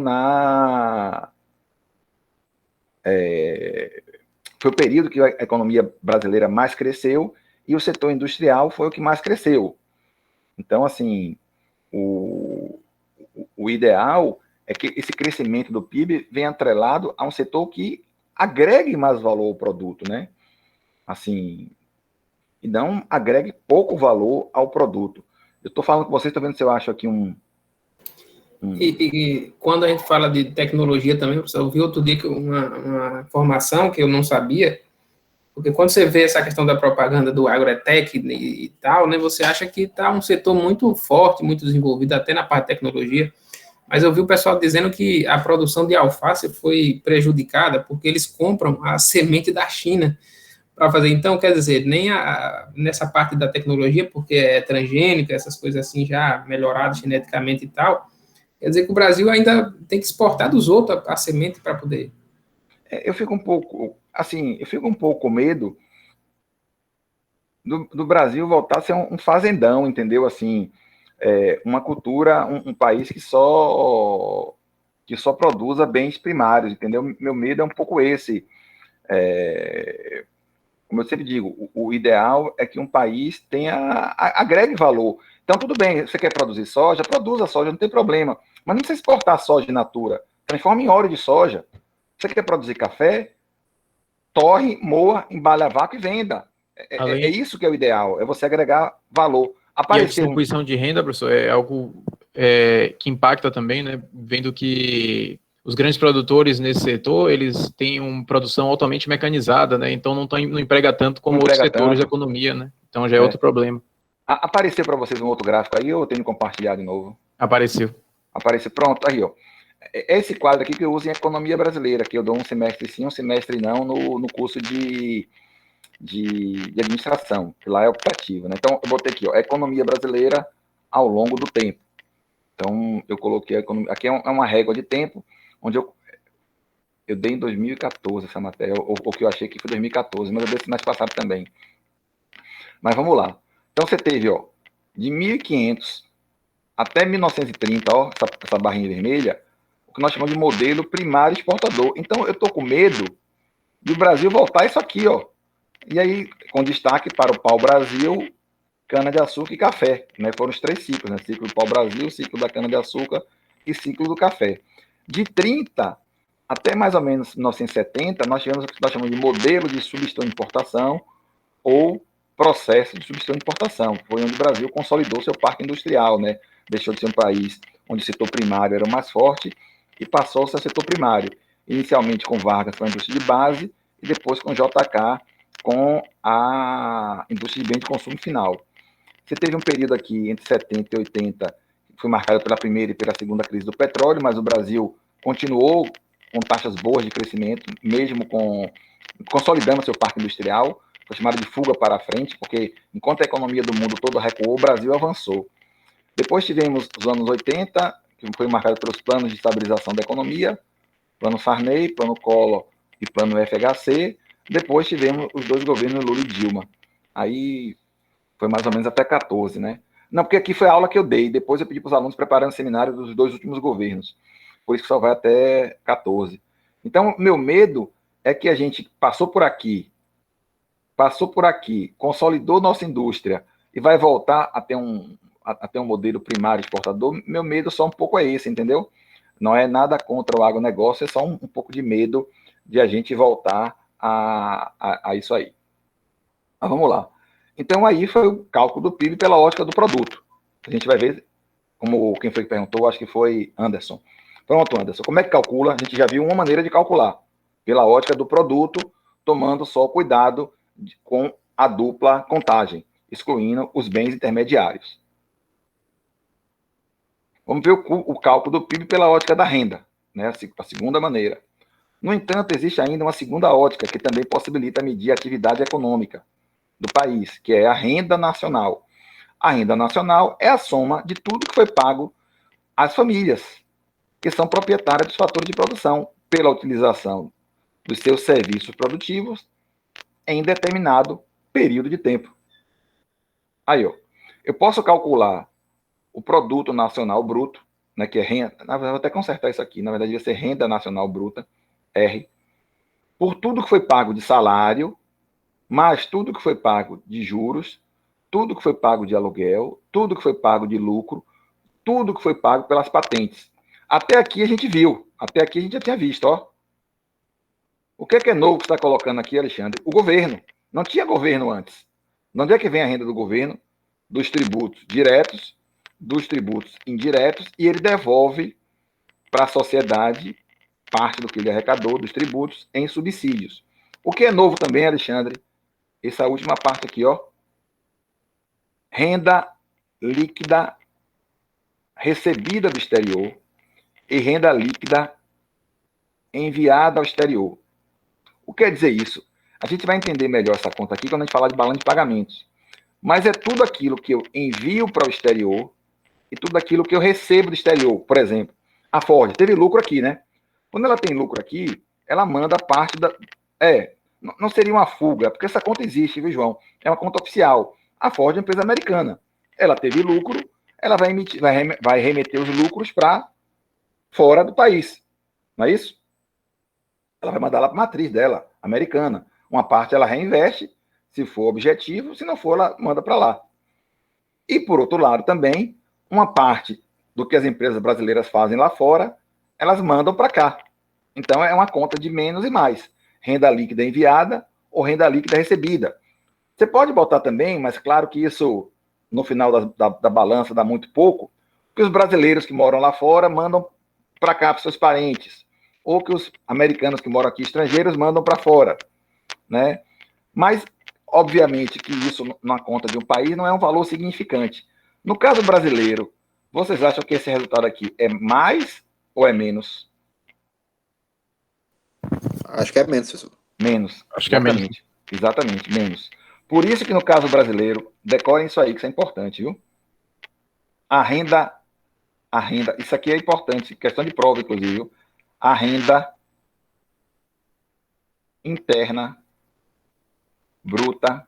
Speaker 1: foi o período que a economia brasileira mais cresceu e o setor industrial foi o que mais cresceu. Então, assim, o ideal é que esse crescimento do PIB venha atrelado a um setor que agregue mais valor ao produto, né? Assim, e não agregue pouco valor ao produto. Eu estou falando com vocês, estou vendo se eu acho aqui
Speaker 6: E quando a gente fala de tecnologia também, eu vi outro dia uma informação que eu não sabia, porque quando você vê essa questão da propaganda do agrotech e tal, né, você acha que está um setor muito forte, muito desenvolvido, até na parte de tecnologia, mas eu vi o pessoal dizendo que a produção de alface foi prejudicada porque eles compram a semente da China para fazer. Então, quer dizer, nem nessa parte da tecnologia, porque é transgênica, essas coisas assim já melhoradas geneticamente e tal, quer dizer que o Brasil ainda tem que exportar dos outros a semente para poder...
Speaker 1: Eu fico um pouco, assim, com medo do Brasil voltar a ser um fazendão, entendeu? Assim, uma cultura, um país que só produza bens primários, entendeu? Meu medo é um pouco esse. Como eu sempre digo, o ideal é que um país agregue valor. Então, tudo bem, você quer produzir soja, produza soja, não tem problema. Mas não precisa exportar soja in natura. Transforma em óleo de soja. Você quer produzir café? Torre, moa, embale a vácuo e venda. É isso que é o ideal, é você agregar valor.
Speaker 2: E a distribuição de renda, professor, é algo que impacta também, né? Vendo que os grandes produtores nesse setor, eles têm uma produção altamente mecanizada, né? Então não emprega tanto como outros setores da economia, né? Então já é outro problema.
Speaker 1: Apareceu para vocês um outro gráfico aí, ou eu tenho que compartilhar de novo?
Speaker 2: Apareceu, pronto,
Speaker 1: aí, ó. Esse quadro aqui que eu uso em economia brasileira, que eu dou um semestre sim, um semestre não, no curso de administração, que lá é optativo, né? Então, eu botei aqui, ó, economia brasileira ao longo do tempo. Então, eu coloquei, aqui é uma régua de tempo, onde eu dei em 2014 essa matéria, ou que eu achei que foi 2014, mas eu dei esse mais passado também. Mas vamos lá. Então, você teve, ó, de 1500 até 1930, ó, essa barrinha vermelha, o que nós chamamos de modelo primário exportador. Então, eu estou com medo de o Brasil voltar isso aqui, ó. E aí, com destaque para o pau-brasil, cana-de-açúcar e café, né? Foram os 3 ciclos, né? Ciclo do pau-brasil, ciclo da cana-de-açúcar e ciclo do café. De 30 até mais ou menos 1970, nós tivemos o que nós chamamos de modelo de substituição de importação ou processo de substituição de importação. Foi onde o Brasil consolidou seu parque industrial, né? Deixou de ser um país onde o setor primário era o mais forte e passou-se ao setor primário. Inicialmente com Vargas com a indústria de base e depois com JK com a indústria de bem de consumo final. Você teve um período aqui entre 70 e 80 que foi marcado pela primeira e pela segunda crise do petróleo, mas o Brasil continuou com taxas boas de crescimento, mesmo consolidando seu parque industrial. Foi chamado de fuga para a frente, porque enquanto a economia do mundo todo recuou, o Brasil avançou. Depois tivemos os anos 80, que foi marcado pelos planos de estabilização da economia, plano Sarney, plano Collor e plano FHC. Depois tivemos os 2 governos Lula e Dilma. Aí foi mais ou menos até 14, né? Não, porque aqui foi a aula que eu dei. Depois eu pedi para os alunos prepararem o seminário dos 2 últimos governos. Por isso que só vai até 14. Então, meu medo é que a gente passou por aqui, consolidou nossa indústria e vai voltar a ter um modelo primário exportador. Meu medo só um pouco é esse, entendeu? Não é nada contra o agronegócio, é só um pouco de medo de a gente voltar a isso aí. Mas vamos lá. Então, aí foi o cálculo do PIB pela ótica do produto. A gente vai ver, como quem foi que perguntou, acho que foi Anderson. Pronto, Anderson, como é que calcula? A gente já viu uma maneira de calcular, pela ótica do produto, tomando só cuidado com a dupla contagem, excluindo os bens intermediários. Vamos ver o cálculo do PIB pela ótica da renda, né? A segunda maneira. No entanto, existe ainda uma segunda ótica que também possibilita medir a atividade econômica do país, que é a renda nacional. A renda nacional é a soma de tudo que foi pago às famílias, que são proprietárias dos fatores de produção, pela utilização dos seus serviços produtivos em determinado período de tempo. Aí, ó, eu posso calcular o produto nacional bruto, né, que é renda, na verdade, vou até consertar isso aqui, na verdade, vai ser renda nacional bruta, R, por tudo que foi pago de salário, mais tudo que foi pago de juros, tudo que foi pago de aluguel, tudo que foi pago de lucro, tudo que foi pago pelas patentes. Até aqui a gente viu, até aqui a gente já tinha visto, ó. O que é novo que você está colocando aqui, Alexandre? O governo. Não tinha governo antes. De onde é que vem a renda do governo? Dos tributos diretos, dos tributos indiretos, e ele devolve para a sociedade parte do que ele arrecadou dos tributos em subsídios. O que é novo também, Alexandre? Essa última parte aqui, ó. Renda líquida recebida do exterior e renda líquida enviada ao exterior. O que quer dizer isso? A gente vai entender melhor essa conta aqui quando a gente falar de balanço de pagamentos. Mas é tudo aquilo que eu envio para o exterior e tudo aquilo que eu recebo do exterior. Por exemplo, a Ford teve lucro aqui, né? Quando ela tem lucro aqui, ela manda parte da... não seria uma fuga, porque essa conta existe, viu, João? É uma conta oficial. A Ford é uma empresa americana. Ela teve lucro, ela vai remeter os lucros para fora do país. Não é isso? Ela vai mandar lá para a matriz dela, americana. Uma parte ela reinveste, se for objetivo, se não for, ela manda para lá. E, por outro lado, também, uma parte do que as empresas brasileiras fazem lá fora, elas mandam para cá. Então, é uma conta de menos e mais. Renda líquida enviada ou renda líquida recebida. Você pode botar também, mas claro que isso, no final da balança, dá muito pouco, que os brasileiros que moram lá fora mandam para cá para seus parentes, ou que os americanos que moram aqui, estrangeiros, mandam para fora, né? Mas, obviamente, que isso, na conta de um país, não é um valor significante. No caso brasileiro, vocês acham que esse resultado aqui é mais ou é menos?
Speaker 8: Acho que é menos, professor.
Speaker 1: Menos.
Speaker 2: Acho que é menos.
Speaker 1: Exatamente, menos. Por isso que no caso brasileiro, decorem isso aí, que isso é importante, viu? A renda, isso aqui é importante, questão de prova, inclusive, viu? A renda interna bruta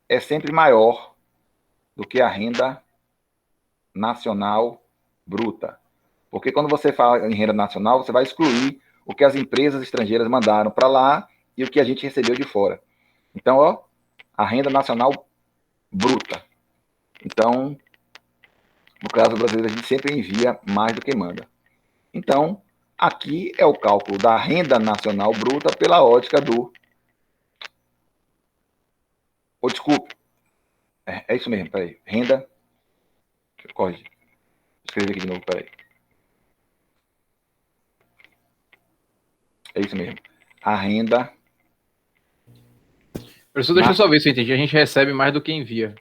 Speaker 1: é sempre maior do que a renda nacional bruta. Porque quando você fala em renda nacional, você vai excluir o que as empresas estrangeiras mandaram para lá e o que a gente recebeu de fora. Então, ó, a renda nacional bruta, Então, no caso brasileiro, a gente sempre envia mais do que manda. Então, aqui é o cálculo da renda nacional bruta pela ótica do... desculpe. É isso mesmo, peraí. Renda... Corrige. Escrevi aqui de novo, peraí. É isso mesmo. A renda...
Speaker 2: Professor, deixa eu só ver se eu entendi. A gente recebe mais do que envia.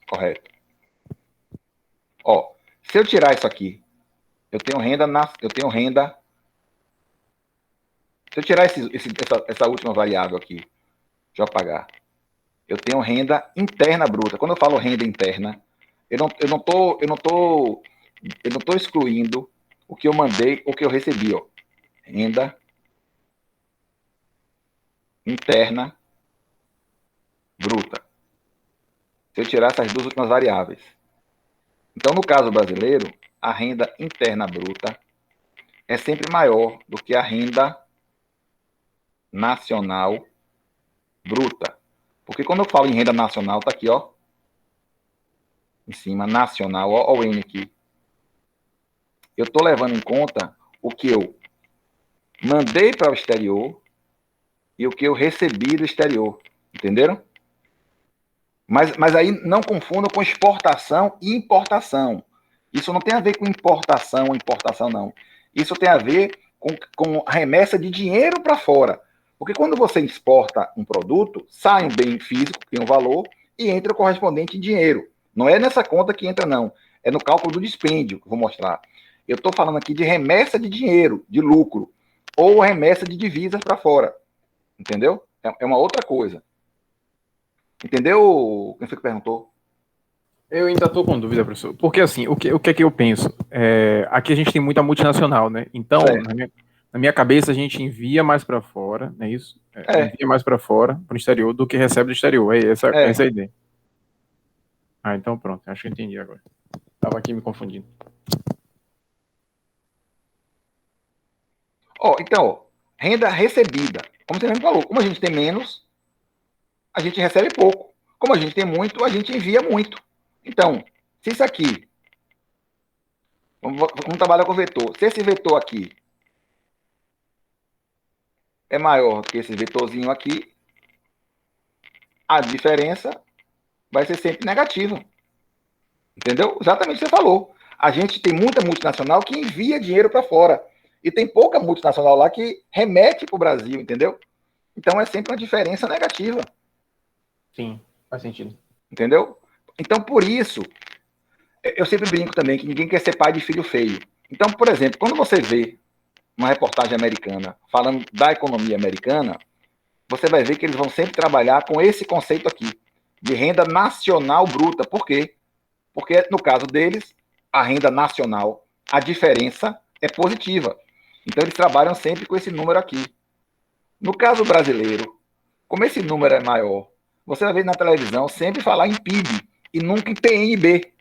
Speaker 1: Correto. Ó, se eu tirar isso aqui, eu tenho renda... Se eu tirar essa última variável aqui, deixa eu apagar. Eu tenho renda interna bruta. Quando eu falo renda interna, eu não tô excluindo o que eu mandei, o que eu recebi, ó. Renda interna bruta. Se eu tirar essas duas últimas variáveis. Então, no caso brasileiro, a renda interna bruta é sempre maior do que a renda nacional bruta. Porque quando eu falo em renda nacional, tá aqui, ó. Em cima, nacional, ó o N aqui. Eu estou levando em conta o que eu mandei para o exterior e o que eu recebi do exterior. Entenderam? Mas aí não confundam com exportação e importação. Isso não tem a ver com importação ou importação, não. Isso tem a ver com remessa de dinheiro para fora. Porque quando você exporta um produto, sai um bem físico, que tem um valor, e entra o correspondente em dinheiro. Não é nessa conta que entra, não. É no cálculo do dispêndio que eu vou mostrar. Eu estou falando aqui de remessa de dinheiro, de lucro, ou remessa de divisas para fora. Entendeu? É uma outra coisa. Entendeu? Quem foi que perguntou?
Speaker 2: Eu ainda estou com dúvida, professor. Porque, assim, o que é que eu penso? Aqui a gente tem muita multinacional, né? Então, na minha cabeça, a gente envia mais para fora, não é isso? Envia mais para fora, para o exterior, do que recebe do exterior. Essa é a ideia. Ah, então pronto. Acho que eu entendi agora. Estava aqui me confundindo.
Speaker 1: Então, renda recebida. Como você mesmo falou, como a gente tem menos, a gente recebe pouco. Como a gente tem muito, a gente envia muito. Então, se isso aqui... Vamos trabalhar com vetor. Se esse vetor aqui é maior que esse vetorzinho aqui, a diferença vai ser sempre negativa. Entendeu? Exatamente o que você falou. A gente tem muita multinacional que envia dinheiro para fora. E tem pouca multinacional lá que remete para o Brasil, entendeu? Então é sempre uma diferença negativa.
Speaker 2: Sim, faz sentido.
Speaker 1: Entendeu? Então, por isso, eu sempre brinco também que ninguém quer ser pai de filho feio. Então, por exemplo, quando você vê uma reportagem americana falando da economia americana, você vai ver que eles vão sempre trabalhar com esse conceito aqui, de renda nacional bruta. Por quê? Porque, no caso deles, a renda nacional, a diferença é positiva. Então, eles trabalham sempre com esse número aqui. No caso brasileiro, como esse número é maior, você vai ver na televisão sempre falar em PIB e nunca em PNB.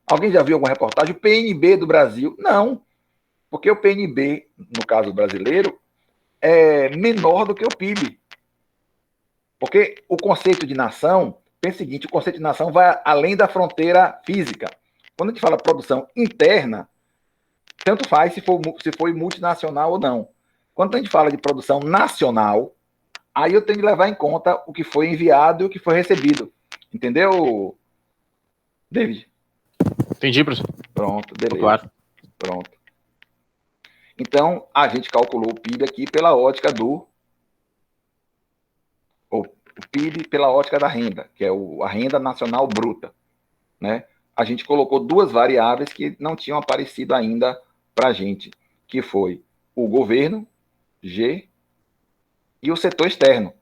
Speaker 1: Alguém já viu alguma reportagem? O PNB do Brasil? Não. Porque o PNB, no caso brasileiro, é menor do que o PIB. Porque o conceito de nação, pensa o seguinte, o conceito de nação vai além da fronteira física. Quando a gente fala produção interna, tanto faz se foi multinacional ou não. Quando a gente fala de produção nacional, aí eu tenho que levar em conta o que foi enviado e o que foi recebido. Entendeu, David?
Speaker 2: Entendi, professor.
Speaker 1: Pronto, beleza.
Speaker 2: Claro.
Speaker 1: Pronto. Então, a gente calculou o PIB aqui pela ótica o PIB pela ótica da renda, que é a renda nacional bruta. Né? A gente colocou duas variáveis que não tinham aparecido ainda para a gente, que foi o governo, G, e o setor externo,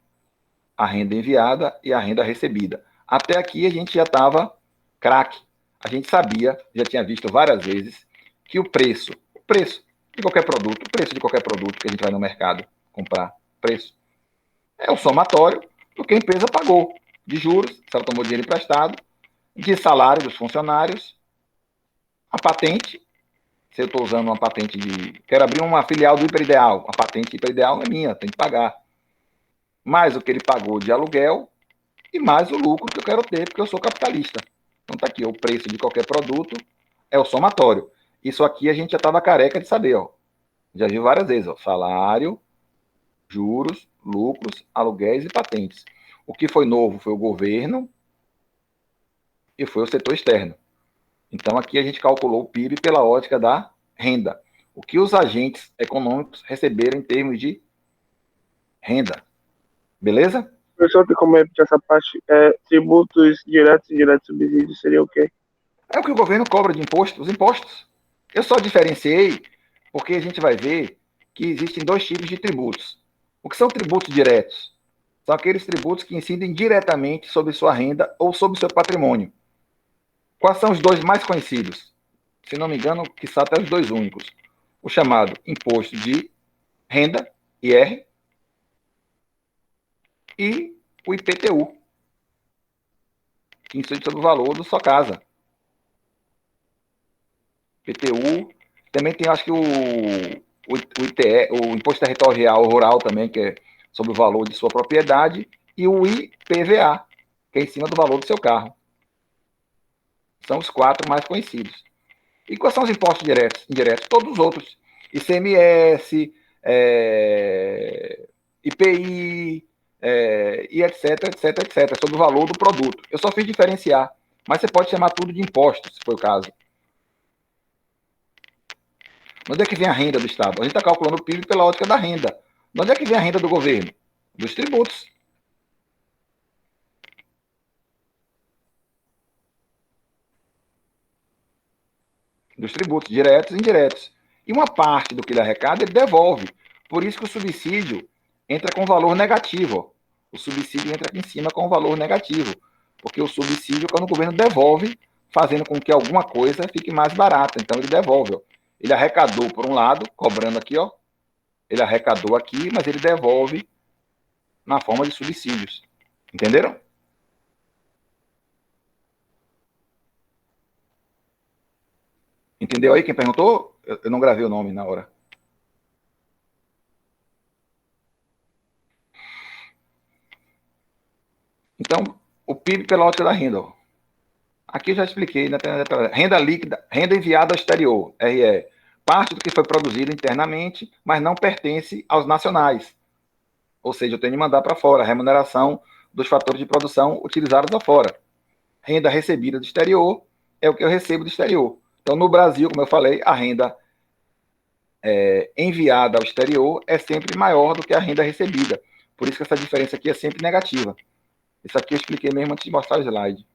Speaker 1: a renda enviada e a renda recebida. Até aqui a gente já estava craque. A gente sabia, já tinha visto várias vezes, que o preço de qualquer produto, o preço de qualquer produto que a gente vai no mercado comprar, preço, é o somatório do que a empresa pagou de juros, se ela tomou dinheiro emprestado, de salário dos funcionários, a patente, se eu estou usando uma patente quero abrir uma filial do Hiperideal, a patente Hiperideal não é minha, tem que pagar. Mais o que ele pagou de aluguel e mais o lucro que eu quero ter, porque eu sou capitalista. Então tá aqui, o preço de qualquer produto é o somatório. Isso aqui a gente já estava careca de saber, ó. Já viu várias vezes, ó. Salário, juros, lucros, aluguéis e patentes. O que foi novo foi o governo e foi o setor externo. Então aqui a gente calculou o PIB pela ótica da renda. O que os agentes econômicos receberam em termos de renda. Beleza?
Speaker 9: Professor, tem como repetir essa parte? Tributos diretos e indiretos subsídios seria o quê?
Speaker 1: É o que o governo cobra de imposto, os impostos. Eu só diferenciei porque a gente vai ver que existem dois tipos de tributos. O que são tributos diretos? São aqueles tributos que incidem diretamente sobre sua renda ou sobre seu patrimônio. Quais são os dois mais conhecidos? Se não me engano, quiçá até os dois únicos. O chamado imposto de renda, IR, e o IPTU, que incide sobre o valor da sua casa. IPTU, também tem, acho que o ITE, o Imposto Territorial Rural também, que é sobre o valor de sua propriedade, e o IPVA, que é em cima do valor do seu carro. São os 4 mais conhecidos. E quais são os impostos diretos? Indiretos? Todos os outros. ICMS, IPI, e etc, etc, etc, sobre o valor do produto. Eu só fiz diferenciar, mas você pode chamar tudo de impostos, se for o caso. Onde é que vem a renda do Estado? A gente está calculando o PIB pela ótica da renda. Onde é que vem a renda do governo? Dos tributos. Dos tributos, diretos e indiretos. E uma parte do que ele arrecada, ele devolve. Por isso que o subsídio entra com valor negativo. O subsídio entra aqui em cima com valor negativo. Porque o subsídio, quando o governo devolve, fazendo com que alguma coisa fique mais barata. Então, ele devolve. Ó. Ele arrecadou, por um lado, cobrando aqui, ó. Ele arrecadou aqui, mas ele devolve na forma de subsídios. Entenderam? Entendeu aí quem perguntou? Eu não gravei o nome na hora. Então, o PIB pela ótica da renda. Ó. Aqui eu já expliquei. Né? Renda líquida, renda enviada ao exterior, RE. Parte do que foi produzido internamente, mas não pertence aos nacionais. Ou seja, eu tenho de mandar para fora. A remuneração dos fatores de produção utilizados lá fora. Renda recebida do exterior é o que eu recebo do exterior. Então, no Brasil, como eu falei, a renda enviada ao exterior é sempre maior do que a renda recebida. Por isso que essa diferença aqui é sempre negativa. Isso aqui eu expliquei mesmo antes de mostrar o slide.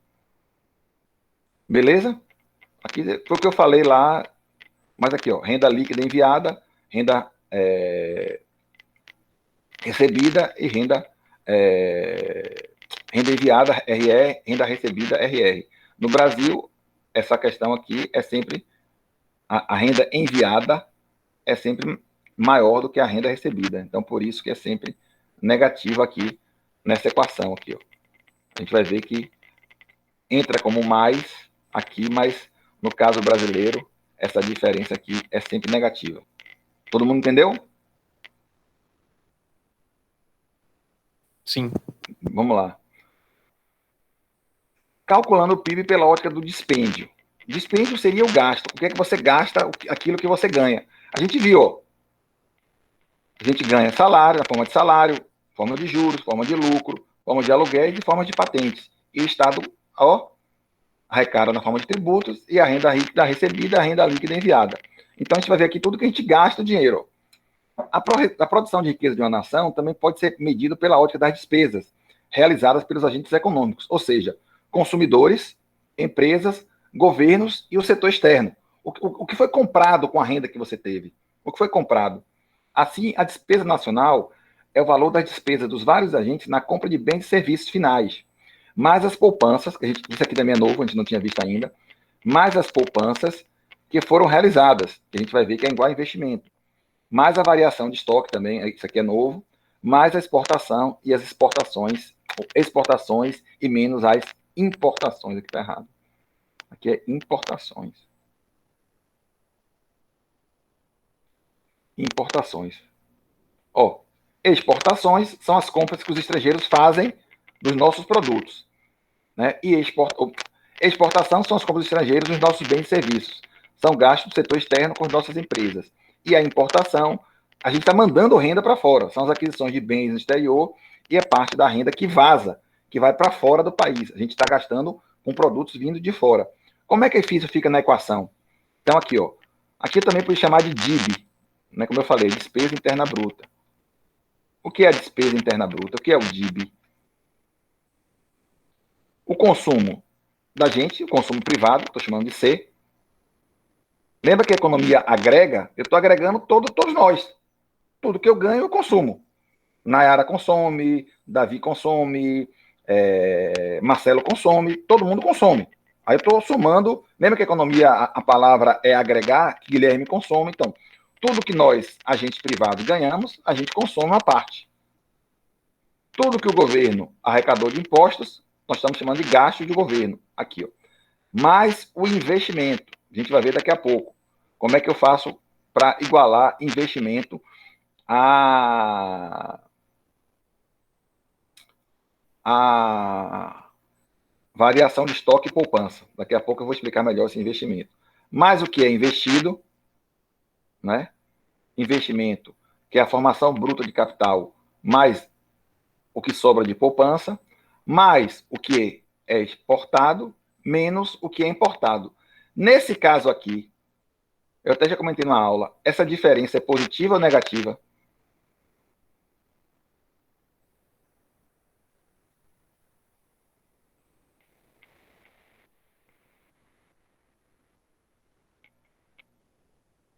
Speaker 1: Beleza? Aqui foi o que eu falei lá, mas aqui, ó, renda líquida enviada, renda recebida e renda enviada, RE, renda recebida, RR. No Brasil, essa questão aqui é sempre, a renda enviada é sempre maior do que a renda recebida. Então, por isso que é sempre negativo aqui nessa equação aqui, ó. A gente vai ver que entra como mais aqui, mas no caso brasileiro, essa diferença aqui é sempre negativa. Todo mundo entendeu?
Speaker 2: Sim.
Speaker 1: Vamos lá. Calculando o PIB pela ótica do dispêndio. Dispêndio seria o gasto. O que é que você gasta, aquilo que você ganha. A gente viu, ó. A gente ganha salário, na forma de salário, forma de juros, forma de lucro, forma de aluguéis e forma de patentes. E o Estado, ó, arrecada na forma de tributos e a renda líquida recebida, a renda líquida enviada. Então, a gente vai ver aqui tudo que a gente gasta o dinheiro. A produção de riqueza de uma nação também pode ser medida pela ótica das despesas realizadas pelos agentes econômicos, ou seja, consumidores, empresas, governos e o setor externo. O que foi comprado com a renda que você teve? O que foi comprado? Assim, a despesa nacional é o valor das despesas dos vários agentes na compra de bens e serviços finais, mais as poupanças, que a gente, isso aqui também é novo, a gente não tinha visto ainda, mais as poupanças que foram realizadas, que a gente vai ver que é igual a investimento, mais a variação de estoque também, isso aqui é novo, mais a exportação e as exportações e menos as importações, aqui está errado. Aqui é importações. Importações. Ó, exportações são as compras que os estrangeiros fazem dos nossos produtos. Né? E Exportação são as compras estrangeiras dos nossos bens e serviços. São gastos do setor externo com as nossas empresas. E a importação, a gente está mandando renda para fora. São as aquisições de bens no exterior e é parte da renda que vaza, que vai para fora do país. A gente está gastando com produtos vindo de fora. Como é que isso fica na equação? Então, aqui, ó. Aqui eu também podia chamar de DIB, né? Como eu falei, despesa interna bruta. O que é a despesa interna bruta? O que é o DIB? O consumo da gente, o consumo privado, estou chamando de C. Lembra que a economia agrega? Eu estou agregando todos nós. Tudo que eu ganho, eu consumo. Nayara consome, Davi consome, Marcelo consome, todo mundo consome. Aí eu estou somando, lembra que a economia, a palavra é agregar, que Guilherme consome, então, tudo que nós, agentes privados, ganhamos, a gente consome uma parte. Tudo que o governo arrecadou de impostos, nós estamos chamando de gasto de governo, aqui, ó. Mais o investimento, a gente vai ver daqui a pouco, como é que eu faço para igualar investimento a variação de estoque e poupança. Daqui a pouco eu vou explicar melhor esse investimento. Mais o que é investido, né? Investimento, que é a formação bruta de capital, mais o que sobra de poupança, mais o que é exportado, menos o que é importado. Nesse caso aqui, eu até já comentei na aula, essa diferença é positiva ou negativa?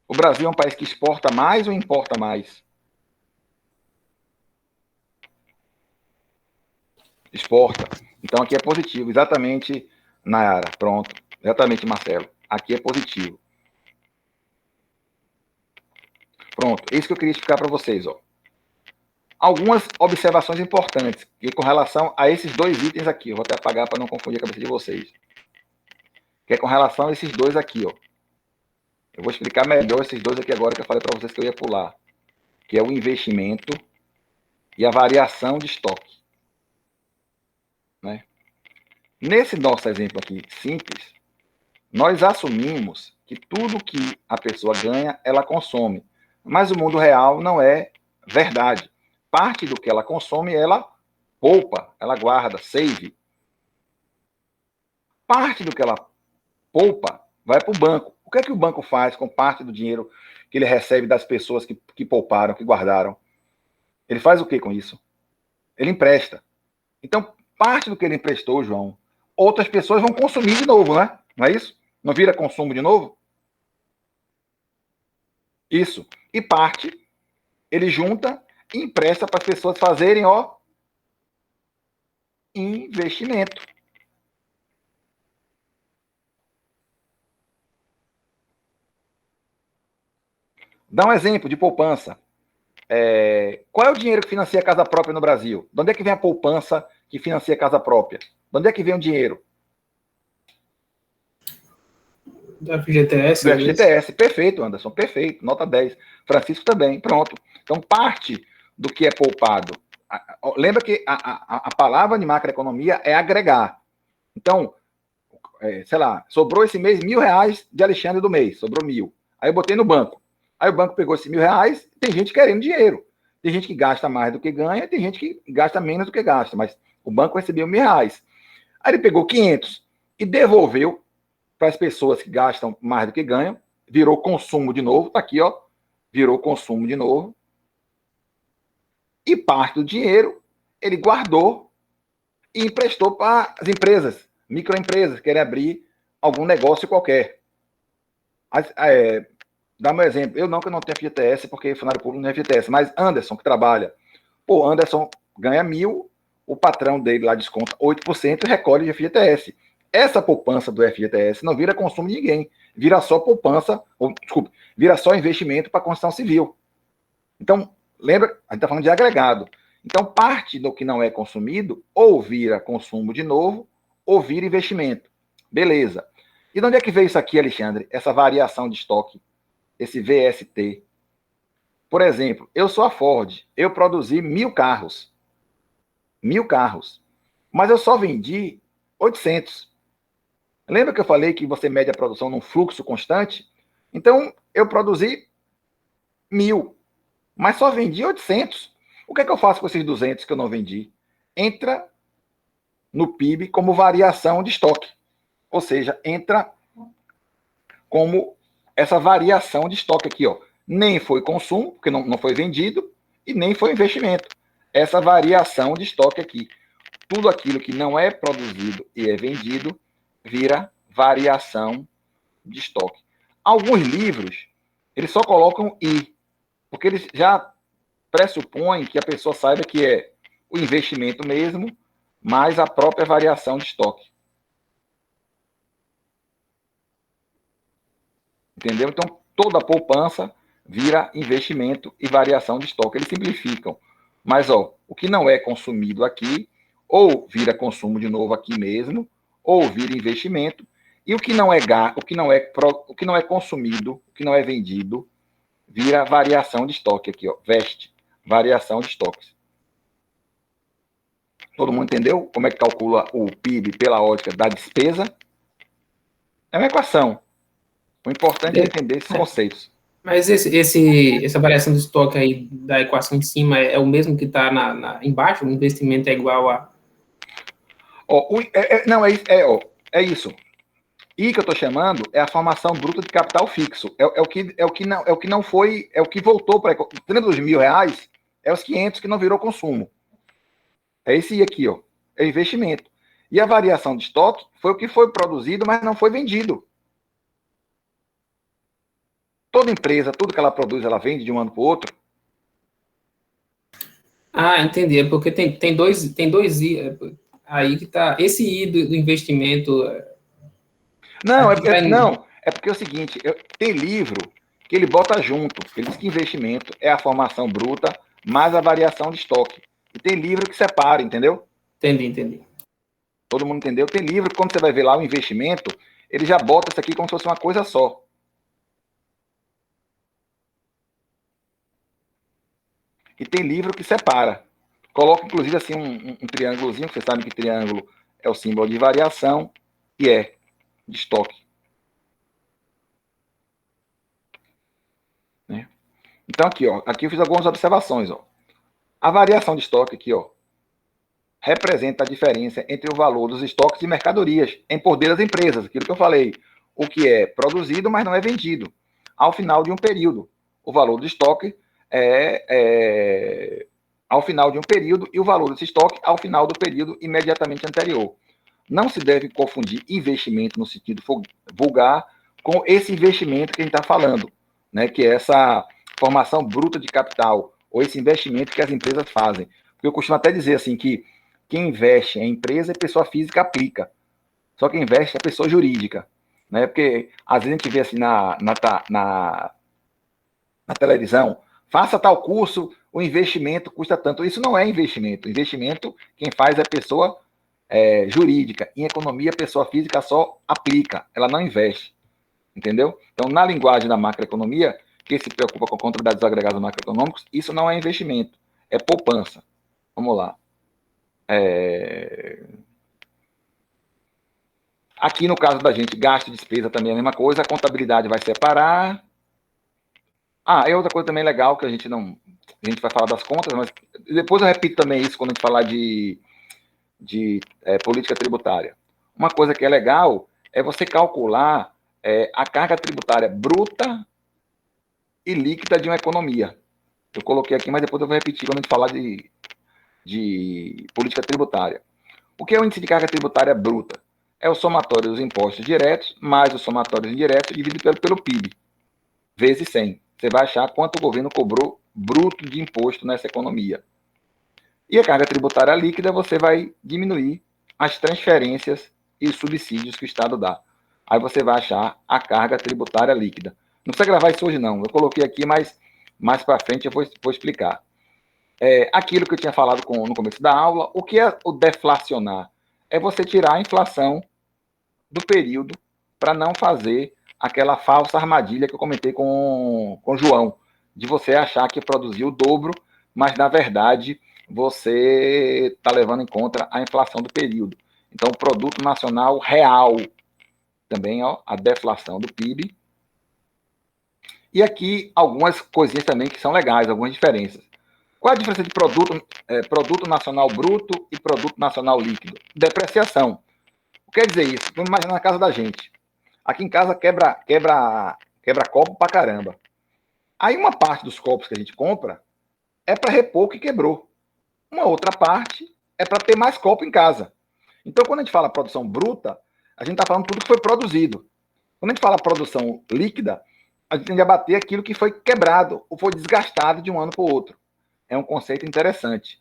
Speaker 1: O Brasil é um país que exporta mais ou importa mais? Exporta. Então aqui é positivo. Exatamente, Nayara. Pronto. Exatamente, Marcelo. Aqui é positivo. Pronto. É isso que eu queria explicar para vocês. Ó. Algumas observações importantes e com relação a esses dois itens aqui. Eu vou até apagar para não confundir a cabeça de vocês. Que é com relação a esses dois aqui. Ó. Eu vou explicar melhor esses dois aqui agora que eu falei para vocês que eu ia pular. Que é o investimento e a variação de estoque. Né? Nesse nosso exemplo aqui, simples, nós assumimos que tudo que a pessoa ganha, ela consome. Mas o mundo real não é verdade. Parte do que ela consome, ela poupa, ela guarda, save. Parte do que ela poupa vai para o banco. O que é que o banco faz com parte do dinheiro que ele recebe das pessoas que pouparam, que guardaram? Ele faz o que com isso? Ele empresta. Então, parte do que ele emprestou, João, outras pessoas vão consumir de novo, né? Não é isso? Não vira consumo de novo? Isso. E parte, ele junta e empresta para as pessoas fazerem, ó, investimento. Dá um exemplo de poupança. Qual é o dinheiro que financia a casa própria no Brasil? De onde é que vem a poupança que financia a casa própria? De onde é que vem o dinheiro?
Speaker 6: Do FGTS.
Speaker 1: Do FGTS, perfeito, Anderson, perfeito, nota 10. Francisco também, pronto. Então, parte do que é poupado. Lembra que a palavra de macroeconomia é agregar. Então, sei lá, sobrou esse mês R$1.000 de Alexandre do mês, sobrou 1.000. Aí eu botei no banco. Aí o banco pegou esses R$1.000, tem gente querendo dinheiro. Tem gente que gasta mais do que ganha, tem gente que gasta menos do que gasta, mas o banco recebeu R$1.000. Aí ele pegou 500 e devolveu para as pessoas que gastam mais do que ganham, virou consumo de novo, tá aqui, ó, virou consumo de novo. E parte do dinheiro ele guardou e emprestou para as empresas, microempresas, que querem abrir algum negócio qualquer. Dá um exemplo, eu não tenho FGTS, porque funcionário público não é FGTS, mas Anderson, que trabalha, Anderson ganha 1.000, o patrão dele lá desconta 8% e recolhe de FGTS. Essa poupança do FGTS não vira consumo de ninguém, vira só poupança, vira só investimento para a construção civil. Então, lembra, a gente está falando de agregado. Então, parte do que não é consumido, ou vira consumo de novo, ou vira investimento. Beleza. E de onde é que veio isso aqui, Alexandre? Essa variação de estoque, esse VST. Por exemplo, eu sou a Ford, eu produzi 1.000 carros. 1.000 carros. Mas eu só vendi 800. Lembra que eu falei que você mede a produção num fluxo constante? Então, eu produzi 1.000, mas só vendi 800. O que é que eu faço com esses 200 que eu não vendi? Entra no PIB como variação de estoque. Ou seja, entra como essa variação de estoque aqui, ó. Nem foi consumo, porque não foi vendido, e nem foi investimento. Essa variação de estoque aqui. Tudo aquilo que não é produzido e é vendido vira variação de estoque. Alguns livros, eles só colocam I, porque eles já pressupõem que a pessoa saiba que é o investimento mesmo, mais a própria variação de estoque. Entendeu? Então, toda a poupança vira investimento e variação de estoque. Eles simplificam. Mas, ó, o que não é consumido aqui, ou vira consumo de novo aqui mesmo, ou vira investimento, e o que não é consumido, o que não é vendido, vira variação de estoque aqui, ó, veste, variação de estoques. Todo mundo entendeu como é que calcula o PIB pela ótica da despesa? É uma equação. O importante é entender esses conceitos.
Speaker 6: Mas essa variação de estoque aí da equação em cima é o mesmo que está embaixo? O investimento é igual a...
Speaker 1: É isso. I que eu estou chamando é a formação bruta de capital fixo. É o que não foi, é o que voltou para... Dentro dos R$1.000, é os 500 que não virou consumo. É esse I aqui, ó. É investimento. E a variação de estoque foi o que foi produzido, mas não foi vendido. Toda empresa, tudo que ela produz, ela vende de um ano para o outro.
Speaker 6: Ah, entendi. É porque tem dois I aí que tá. Esse I do investimento.
Speaker 1: Não, é porque é o seguinte: tem livro que ele bota junto. Ele diz que investimento é a formação bruta mais a variação de estoque. E tem livro que separa, entendeu?
Speaker 6: Entendi.
Speaker 1: Todo mundo entendeu? Tem livro que, quando você vai ver lá o investimento, ele já bota isso aqui como se fosse uma coisa só. E tem livro que separa. Coloca, inclusive, assim, um triângulozinho, que você sabe que triângulo é o símbolo de variação e é de estoque. Né? Então, aqui, ó, aqui eu fiz algumas observações. Ó. A variação de estoque aqui, ó, representa a diferença entre o valor dos estoques de mercadorias em poder das empresas, aquilo que eu falei, o que é produzido, mas não é vendido, ao final de um período. O valor do estoque ao final de um período e o valor desse estoque ao final do período imediatamente anterior. Não se deve confundir investimento no sentido vulgar com esse investimento que a gente está falando, né, que é essa formação bruta de capital, ou esse investimento que as empresas fazem. Porque eu costumo até dizer assim que quem investe em empresa é pessoa física, aplica. Só quem investe é pessoa jurídica. Né? Porque às vezes a gente vê assim na televisão, faça tal curso, o investimento custa tanto. Isso não é investimento. Investimento, quem faz é pessoa jurídica. Em economia, a pessoa física só aplica, ela não investe. Entendeu? Então, na linguagem da macroeconomia, que se preocupa com a contabilidade dos agregados macroeconômicos, isso não é investimento, é poupança. Vamos lá. Aqui, no caso da gente, gasto e despesa também é a mesma coisa, a contabilidade vai separar. É outra coisa também legal, que a gente vai falar das contas, mas depois eu repito também isso quando a gente falar de política tributária. Uma coisa que é legal é você calcular a carga tributária bruta e líquida de uma economia. Eu coloquei aqui, mas depois eu vou repetir quando a gente falar de política tributária. O que é o índice de carga tributária bruta? É o somatório dos impostos diretos mais o somatório dos indiretos dividido pelo PIB, vezes 100. Você vai achar quanto o governo cobrou bruto de imposto nessa economia. E a carga tributária líquida, você vai diminuir as transferências e subsídios que o Estado dá. Aí você vai achar a carga tributária líquida. Não precisa gravar isso hoje, não. Eu coloquei aqui, mas mais para frente eu vou explicar. Aquilo que eu tinha falado no começo da aula, o que é o deflacionar? É você tirar a inflação do período para não fazer aquela falsa armadilha que eu comentei com o João, de você achar que produziu o dobro, mas, na verdade, você está levando em conta a inflação do período. Então, o produto nacional real também, ó, a deflação do PIB. E aqui algumas coisinhas também que são legais, algumas diferenças. Qual a diferença de produto nacional bruto e produto nacional líquido? Depreciação. O que quer dizer isso? Vamos imaginar na casa da gente. Aqui em casa quebra copo pra caramba. Aí uma parte dos copos que a gente compra é para repor o que quebrou. Uma outra parte é para ter mais copo em casa. Então, quando a gente fala produção bruta, a gente está falando tudo que foi produzido. Quando a gente fala produção líquida, a gente tem que abater aquilo que foi quebrado ou foi desgastado de um ano para o outro. É um conceito interessante.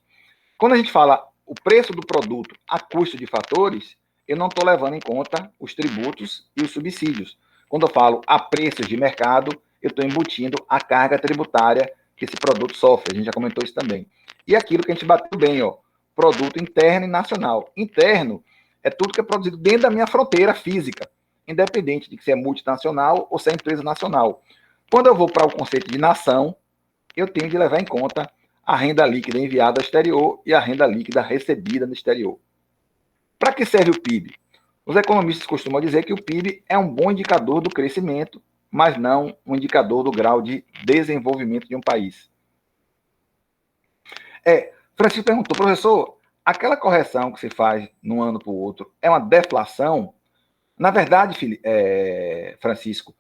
Speaker 1: Quando a gente fala o preço do produto a custo de fatores, eu não estou levando em conta os tributos e os subsídios. Quando eu falo a preços de mercado, eu estou embutindo a carga tributária que esse produto sofre. A gente já comentou isso também. E aquilo que a gente bateu bem, ó, produto interno e nacional. Interno é tudo que é produzido dentro da minha fronteira física, independente de se é multinacional ou se é empresa nacional. Quando eu vou para o conceito de nação, eu tenho de levar em conta a renda líquida enviada ao exterior e a renda líquida recebida no exterior. Para que serve o PIB? Os economistas costumam dizer que o PIB é um bom indicador do crescimento, mas não um indicador do grau de desenvolvimento de um país. Francisco perguntou, professor, aquela correção que se faz de um ano para o outro é uma deflação? Na verdade, Francisco,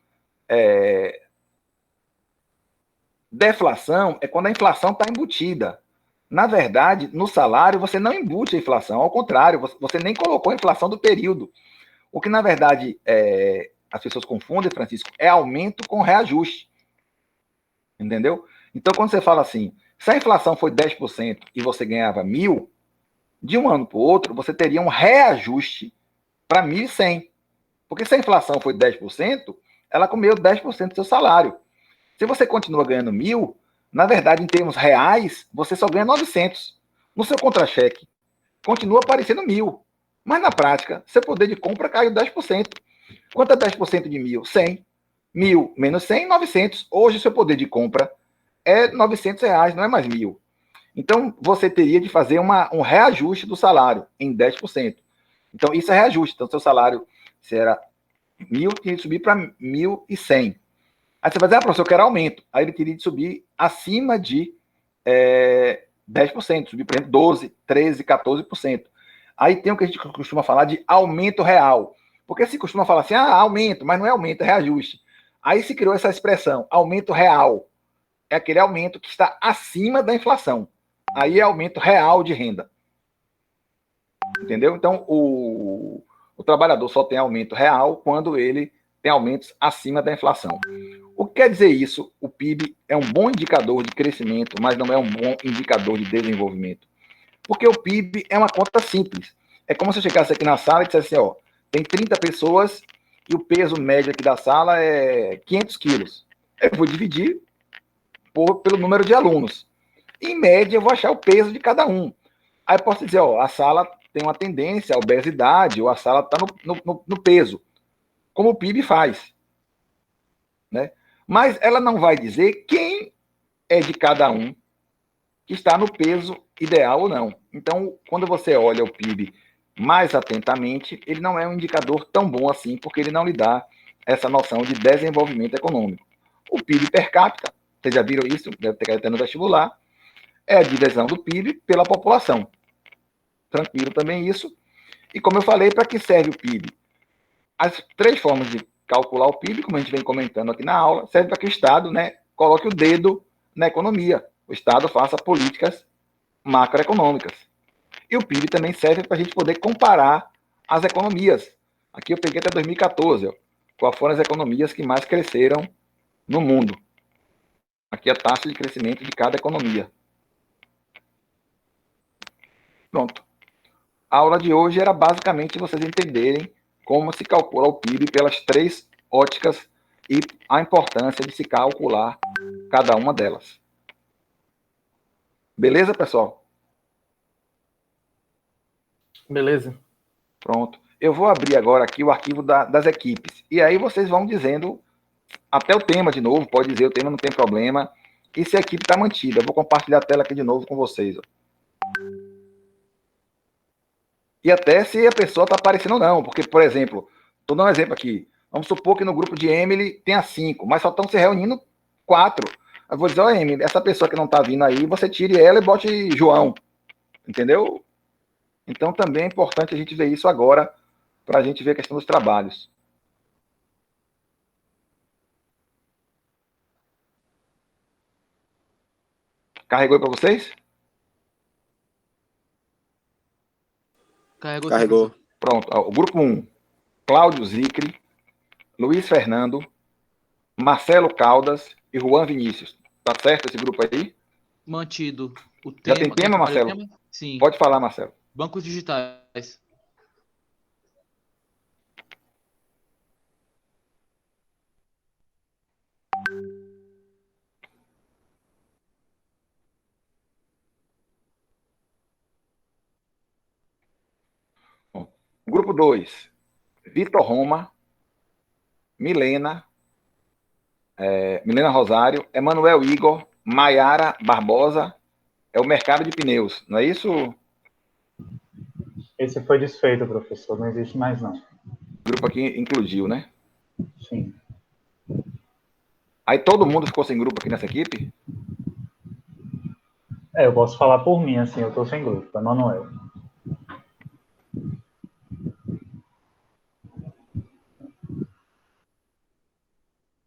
Speaker 1: deflação é quando a inflação está embutida. Na verdade, no salário, você não embute a inflação, ao contrário, você nem colocou a inflação do período. O que, na verdade, as pessoas confundem, Francisco, é aumento com reajuste. Entendeu? Então, quando você fala assim, se a inflação foi 10% e você ganhava 1.000, de um ano para o outro, você teria um reajuste para 1.100. Porque se a inflação foi 10%, ela comeu 10% do seu salário. Se você continua ganhando 1.000, na verdade, em termos reais, você só ganha 900. No seu contra-cheque, continua aparecendo 1.000. Mas, na prática, seu poder de compra caiu 10%. Quanto é 10% de 1.000? 100. 1.000 menos 100, 900. Hoje, seu poder de compra é R$900, não é mais 1.000. Então, você teria de fazer um reajuste do salário em 10%. Então, isso é reajuste. Então, seu salário, se era 1.000, teria de subir para 1.100. Aí você vai dizer, professor, eu quero aumento. Aí ele teria de subir acima de 10%, subir, por exemplo, 12%, 13%, 14%. Aí tem o que a gente costuma falar de aumento real. Porque se costuma falar assim, aumento, mas não é aumento, é reajuste. Aí se criou essa expressão, aumento real. É aquele aumento que está acima da inflação. Aí é aumento real de renda. Entendeu? Então, o trabalhador só tem aumento real quando ele tem aumentos acima da inflação. O que quer dizer isso? O PIB é um bom indicador de crescimento, mas não é um bom indicador de desenvolvimento. Porque o PIB é uma conta simples. É como se eu chegasse aqui na sala e dissesse assim, tem 30 pessoas e o peso médio aqui da sala é 500 quilos. Eu vou dividir pelo número de alunos. Em média, eu vou achar o peso de cada um. Aí eu posso dizer, a sala tem uma tendência à obesidade, ou a sala está no peso, como o PIB faz. Né? Mas ela não vai dizer quem é de cada um que está no peso ideal ou não. Então, quando você olha o PIB mais atentamente, ele não é um indicador tão bom assim, porque ele não lhe dá essa noção de desenvolvimento econômico. O PIB per capita, vocês já viram isso, deve ter caído até no vestibular, é a divisão do PIB pela população. Tranquilo também isso. E como eu falei, para que serve o PIB? As três formas de calcular o PIB, como a gente vem comentando aqui na aula, serve para que o Estado, coloque o dedo na economia. O Estado faça políticas macroeconômicas. E o PIB também serve para a gente poder comparar as economias. Aqui eu peguei até 2014, quais foram as economias que mais cresceram no mundo. Aqui a taxa de crescimento de cada economia. Pronto. A aula de hoje era basicamente vocês entenderem como se calcula o PIB pelas três óticas e a importância de se calcular cada uma delas. Beleza, pessoal?
Speaker 2: Beleza.
Speaker 1: Pronto. Eu vou abrir agora aqui o arquivo das equipes. E aí vocês vão dizendo até o tema de novo. Pode dizer o tema, não tem problema. E se a equipe está mantida. Eu vou compartilhar a tela aqui de novo com vocês. E até se a pessoa está aparecendo ou não. Porque, por exemplo, Estou dando um exemplo aqui. Vamos supor que no grupo de Emily tenha 5, mas só estão se reunindo 4. Eu vou dizer, ó, Emily, essa pessoa que não está vindo aí, você tire ela e bote João. Entendeu? Então também é importante a gente ver isso agora, para a gente ver a questão dos trabalhos. Carregou para vocês?
Speaker 4: Carregou.
Speaker 8: Carregou.
Speaker 1: Pronto. Ó, o grupo 1, Cláudio Zicre, Luiz Fernando, Marcelo Caldas e Juan Vinícius. Tá certo esse grupo aí?
Speaker 4: Mantido. O
Speaker 1: Já tem tema, Marcelo?
Speaker 4: Tema? Sim.
Speaker 1: Pode falar, Marcelo.
Speaker 4: Bancos digitais.
Speaker 1: Grupo 2, Vitor Roma, Milena Rosário, Emanuel Igor, Maiara Barbosa, é o mercado de pneus, não é isso?
Speaker 10: Esse foi desfeito, professor, não existe mais não.
Speaker 1: O grupo aqui incluiu, né?
Speaker 10: Sim.
Speaker 1: Aí todo mundo ficou sem grupo aqui nessa equipe?
Speaker 10: Eu posso falar por mim, assim, eu estou sem grupo, é Manuel.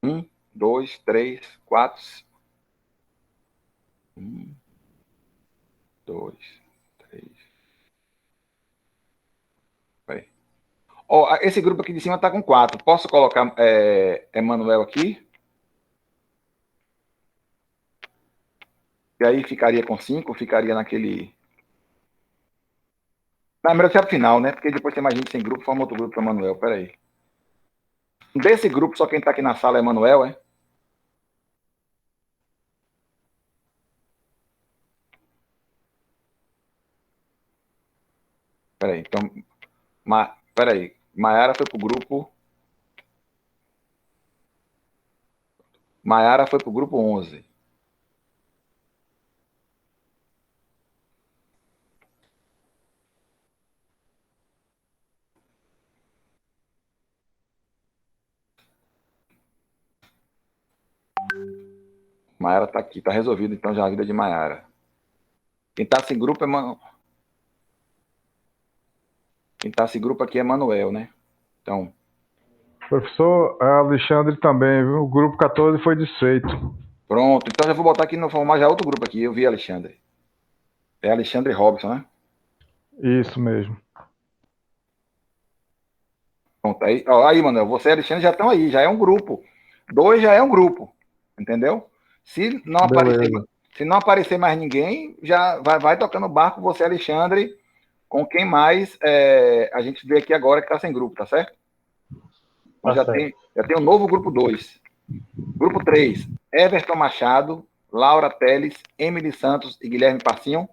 Speaker 1: Um, dois, três, quatro. 1, 2, 3. Vai. Ó, esse grupo aqui de cima está com 4. Posso colocar Emanuel aqui? E aí ficaria com 5, ficaria naquele... Não, melhor deixar pro final, né? Porque depois tem mais gente sem grupo, forma outro grupo para Emanuel. Pera aí. Desse grupo, só quem está aqui na sala é Emanuel, é? Peraí, então... Peraí, Maiara foi pro grupo... Maiara foi pro grupo 11. Maiara tá aqui, tá resolvido então já a vida de Maiara. Quem tá sem grupo é Quem tá sem grupo aqui é Manuel, né? Então...
Speaker 11: Professor, Alexandre também, viu? O grupo 14 foi desfeito.
Speaker 1: Pronto, então já vou botar aqui no formar já outro grupo aqui. Eu vi Alexandre. É Alexandre Robson, né?
Speaker 11: Isso mesmo.
Speaker 1: Pronto, aí, ó, aí, Manuel, você e Alexandre já estão aí, já é um grupo. 2 já é um grupo, entendeu? Se não aparecer mais ninguém, já vai tocando o barco você, Alexandre, com quem mais a gente vê aqui agora que está sem grupo, tá certo? Então, já tem um novo grupo 2. Grupo 3, Everton Machado, Laura Teles, Emily Santos e Guilherme Passinho.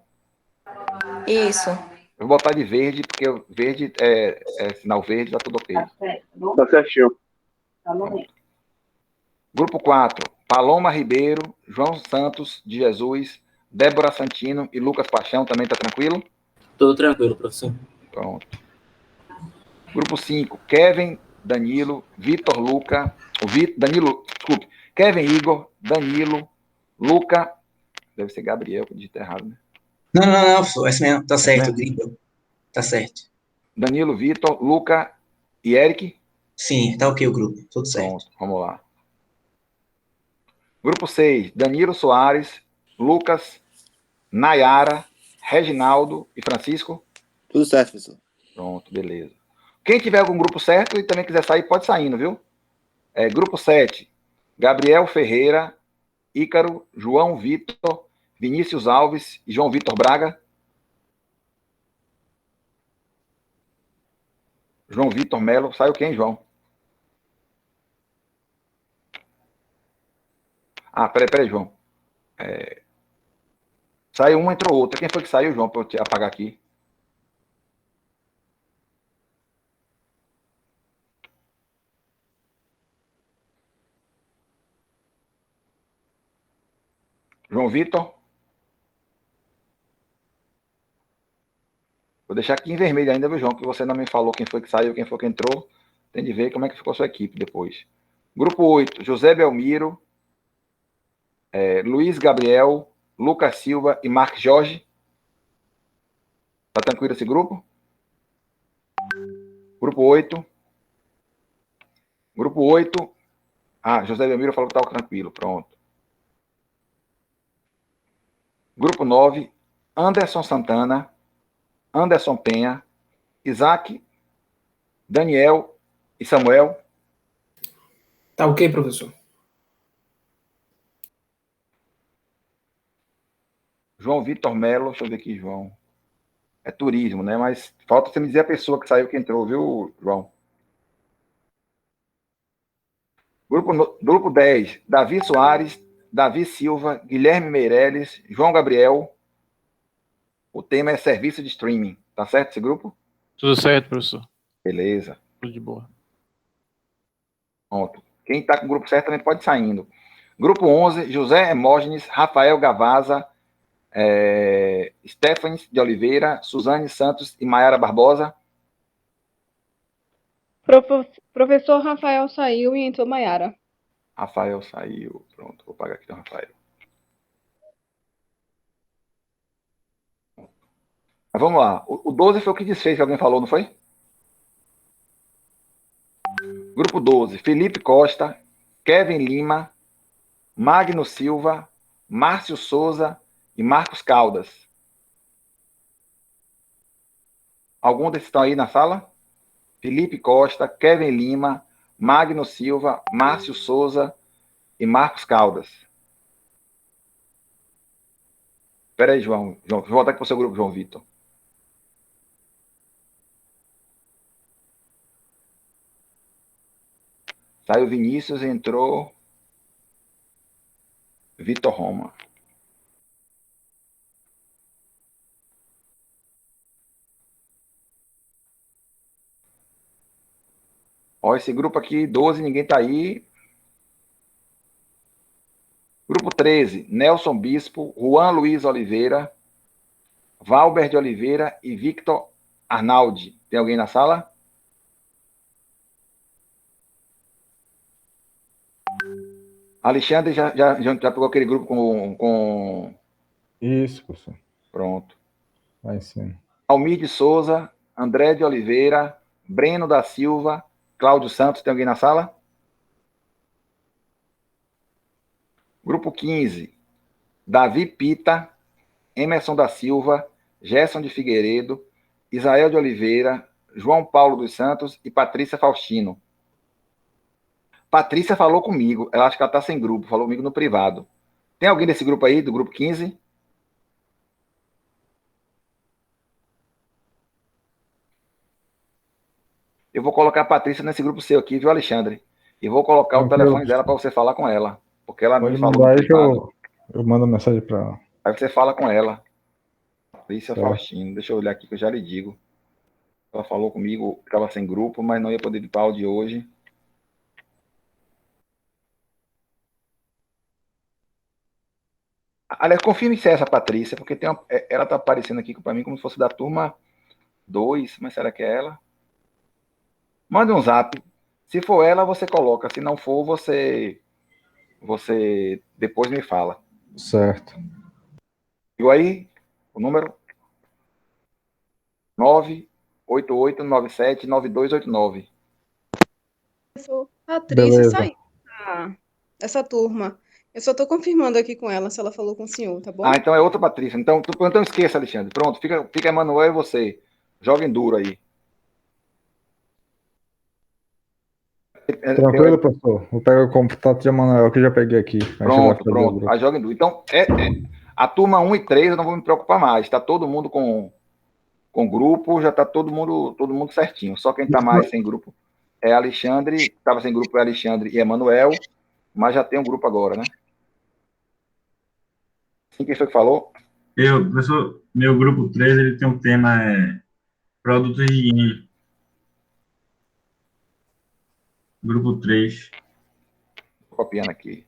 Speaker 12: Isso.
Speaker 1: Eu vou botar de verde, porque o verde é sinal verde, tá tudo ok.
Speaker 9: Tá certinho.
Speaker 1: Tá bom. Grupo 4, Paloma Ribeiro, João Santos de Jesus, Débora Santino e Lucas Paixão, também tá tranquilo?
Speaker 5: Tudo tranquilo, professor.
Speaker 1: Pronto. Grupo 5, Kevin, Danilo, Vitor Luca, desculpe, Kevin Igor, Danilo, Luca, deve ser Gabriel, que eu digitei errado, né?
Speaker 13: Não, professor, esse mesmo, tá certo, Grito. Tá certo.
Speaker 1: Danilo, Vitor, Luca e Eric?
Speaker 13: Sim, tá ok o grupo, tudo certo.
Speaker 1: Pronto, vamos lá. Grupo 6, Danilo Soares, Lucas, Nayara, Reginaldo e Francisco?
Speaker 8: Tudo certo, professor.
Speaker 1: Pronto, beleza. Quem tiver algum grupo certo e também quiser sair, pode saindo, viu? Grupo 7, Gabriel Ferreira, Ícaro, João Vitor, Vinícius Alves e João Vitor Braga? João Vitor Melo, saiu quem, João? Ah, peraí, João. Saiu um, entrou outro. Quem foi que saiu, João, para eu te apagar aqui? João Vitor? Vou deixar aqui em vermelho ainda, viu, João? Que você não me falou quem foi que saiu, quem foi que entrou. Tem de ver como é que ficou a sua equipe depois. Grupo 8, José Belmiro, Luiz Gabriel, Lucas Silva e Marcos Jorge. Tá tranquilo esse grupo? Grupo 8. Grupo 8. José Belmiro falou que estava tranquilo. Pronto. Grupo 9. Anderson Santana, Anderson Penha, Isaac, Daniel e Samuel.
Speaker 6: Tá ok, professor?
Speaker 1: João Vitor Melo, deixa eu ver aqui, João. É turismo, né? Mas falta você me dizer a pessoa que saiu que entrou, viu, João? Grupo 10, Davi Soares, Davi Silva, Guilherme Meirelles, João Gabriel. O tema é serviço de streaming. Tá certo esse grupo?
Speaker 2: Tudo certo, professor.
Speaker 1: Beleza.
Speaker 2: Tudo de boa.
Speaker 1: Pronto. Quem está com o grupo certo também pode ir saindo. Grupo 11, José Hermógenes, Rafael Gavaza, Stephanie de Oliveira, Suzane Santos e Maiara Barbosa.
Speaker 14: Professor Rafael saiu e entrou Maiara.
Speaker 1: Rafael saiu. Pronto, vou pagar aqui do Rafael. Mas vamos lá. O 12 foi o que desfez, que alguém falou, não foi? Grupo 12, Felipe Costa, Kevin Lima, Magno Silva, Márcio Souza e Marcos Caldas. Algum desses estão aí na sala? Felipe Costa, Kevin Lima, Magno Silva, Márcio Souza e Marcos Caldas. Espera aí, João. Vou voltar aqui para o seu grupo, João Vitor. Saiu Vinícius, entrou Vitor Roma. Ó, esse grupo aqui, 12, ninguém tá aí. Grupo 13, Nelson Bispo, Juan Luiz Oliveira, Valber de Oliveira e Victor Arnaldi. Tem alguém na sala? Alexandre já pegou aquele grupo com...
Speaker 11: Isso, professor.
Speaker 1: Pronto.
Speaker 11: Vai sim.
Speaker 1: Almir de Souza, André de Oliveira, Breno da Silva, Cláudio Santos. Tem alguém na sala? Grupo 15, Davi Pita, Emerson da Silva, Gerson de Figueiredo, Isael de Oliveira, João Paulo dos Santos e Patrícia Faustino. Patrícia falou comigo, ela acha que ela está sem grupo, falou comigo no privado. Tem alguém desse grupo aí, do grupo 15? Eu vou colocar a Patrícia nesse grupo seu aqui, viu, Alexandre? E vou colocar o telefone dela para você falar com ela, porque ela me falou no privado.
Speaker 11: Eu mando mensagem para ela.
Speaker 1: Aí você fala com ela. Patrícia
Speaker 11: Certo.
Speaker 1: Faustino. Deixa eu olhar aqui que eu já lhe digo. Ela falou comigo que estava sem grupo, mas não ia poder ir para aula de hoje. Aliás, confirme se é essa Patrícia, porque ela está aparecendo aqui para mim como se fosse da turma 2, mas será que é ela? Mande um zap. Se for ela, você coloca. Se não for, você depois me fala.
Speaker 11: Certo.
Speaker 1: E aí, o número 988979289.
Speaker 14: Professor, Patrícia
Speaker 11: Beleza.
Speaker 14: saiu dessa turma. Eu só estou confirmando aqui com ela se ela falou com o senhor, tá bom?
Speaker 1: Então é outra Patrícia. Então esqueça, Alexandre. Pronto, fica Emanuel e você. Joguem duro aí.
Speaker 11: Tranquilo, professor? Vou pegar o contato de Emanuel que eu já peguei aqui.
Speaker 1: Pronto. Aí joguem duro. Então, a turma 1 e 3 eu não vou me preocupar mais. Está todo mundo com grupo, já está todo mundo certinho. Só quem está mais sem grupo é Alexandre. Estava sem grupo é Alexandre e Emanuel, mas já tem um grupo agora, né? Sim, quem foi que falou?
Speaker 15: Professor, meu grupo 3, ele tem um tema produtos de higiene. Grupo 3.
Speaker 1: Tô copiando aqui.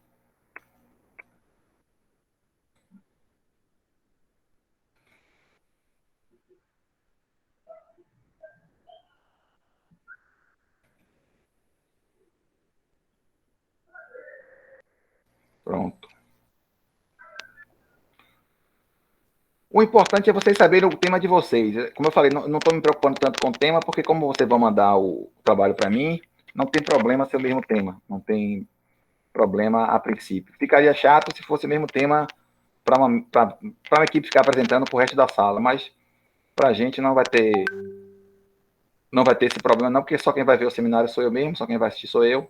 Speaker 1: Pronto. O importante é vocês saberem o tema de vocês. Como eu falei, não estou me preocupando tanto com o tema, porque como vocês vão mandar o trabalho para mim, não tem problema ser o mesmo tema. Não tem problema a princípio. Ficaria chato se fosse o mesmo tema para uma equipe ficar apresentando para o resto da sala, mas para a gente não vai ter esse problema não, porque só quem vai ver o seminário sou eu mesmo, só quem vai assistir sou eu.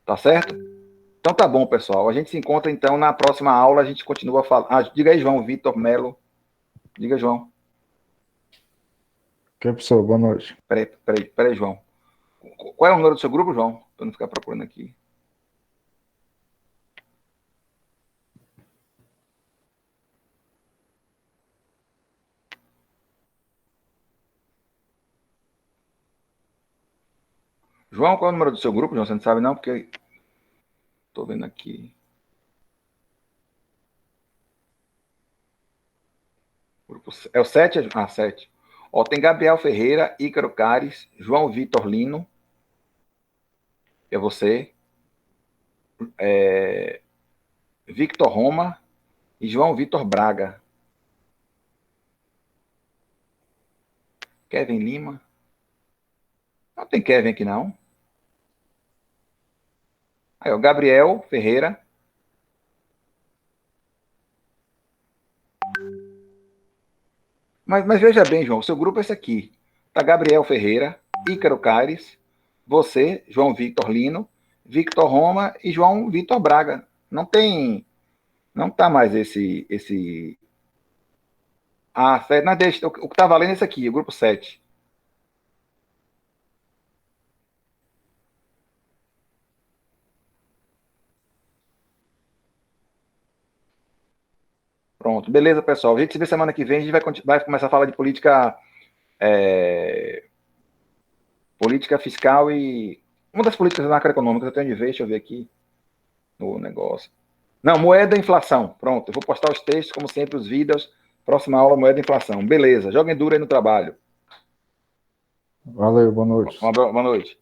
Speaker 1: Tá certo? Então tá bom, pessoal. A gente se encontra então na próxima aula, a gente continua a falar. Diga aí, João Vitor Melo. Diga, João.
Speaker 11: Ok, professor, boa noite.
Speaker 1: Peraí, João. Qual é o número do seu grupo, João? Para não ficar procurando aqui. João, qual é o número do seu grupo, João? Você não sabe não? Porque estou vendo aqui. É o 7? Ah, 7. Ó, tem Gabriel Ferreira, Ícaro Cares, João Vitor Lino. É você. Victor Roma e João Vitor Braga. Kevin Lima. Não tem Kevin aqui, não. Aí, ó, Gabriel Ferreira. Mas veja bem, João, o seu grupo é esse aqui. Tá Gabriel Ferreira, Ícaro Caires, você, João Vitor Lino, Victor Roma e João Vitor Braga. Não tá mais esse... Ah, 7, não, deixa, o que tá valendo é esse aqui, o grupo 7. Pronto, beleza, pessoal. A gente se vê semana que vem, a gente vai começar a falar de política fiscal e uma das políticas macroeconômicas, eu tenho de ver, deixa eu ver aqui no negócio. Não, moeda e inflação. Pronto, eu vou postar os textos, como sempre, os vídeos. Próxima aula, moeda e inflação. Beleza, joguem duro aí no trabalho.
Speaker 11: Valeu, boa noite.
Speaker 1: Boa noite.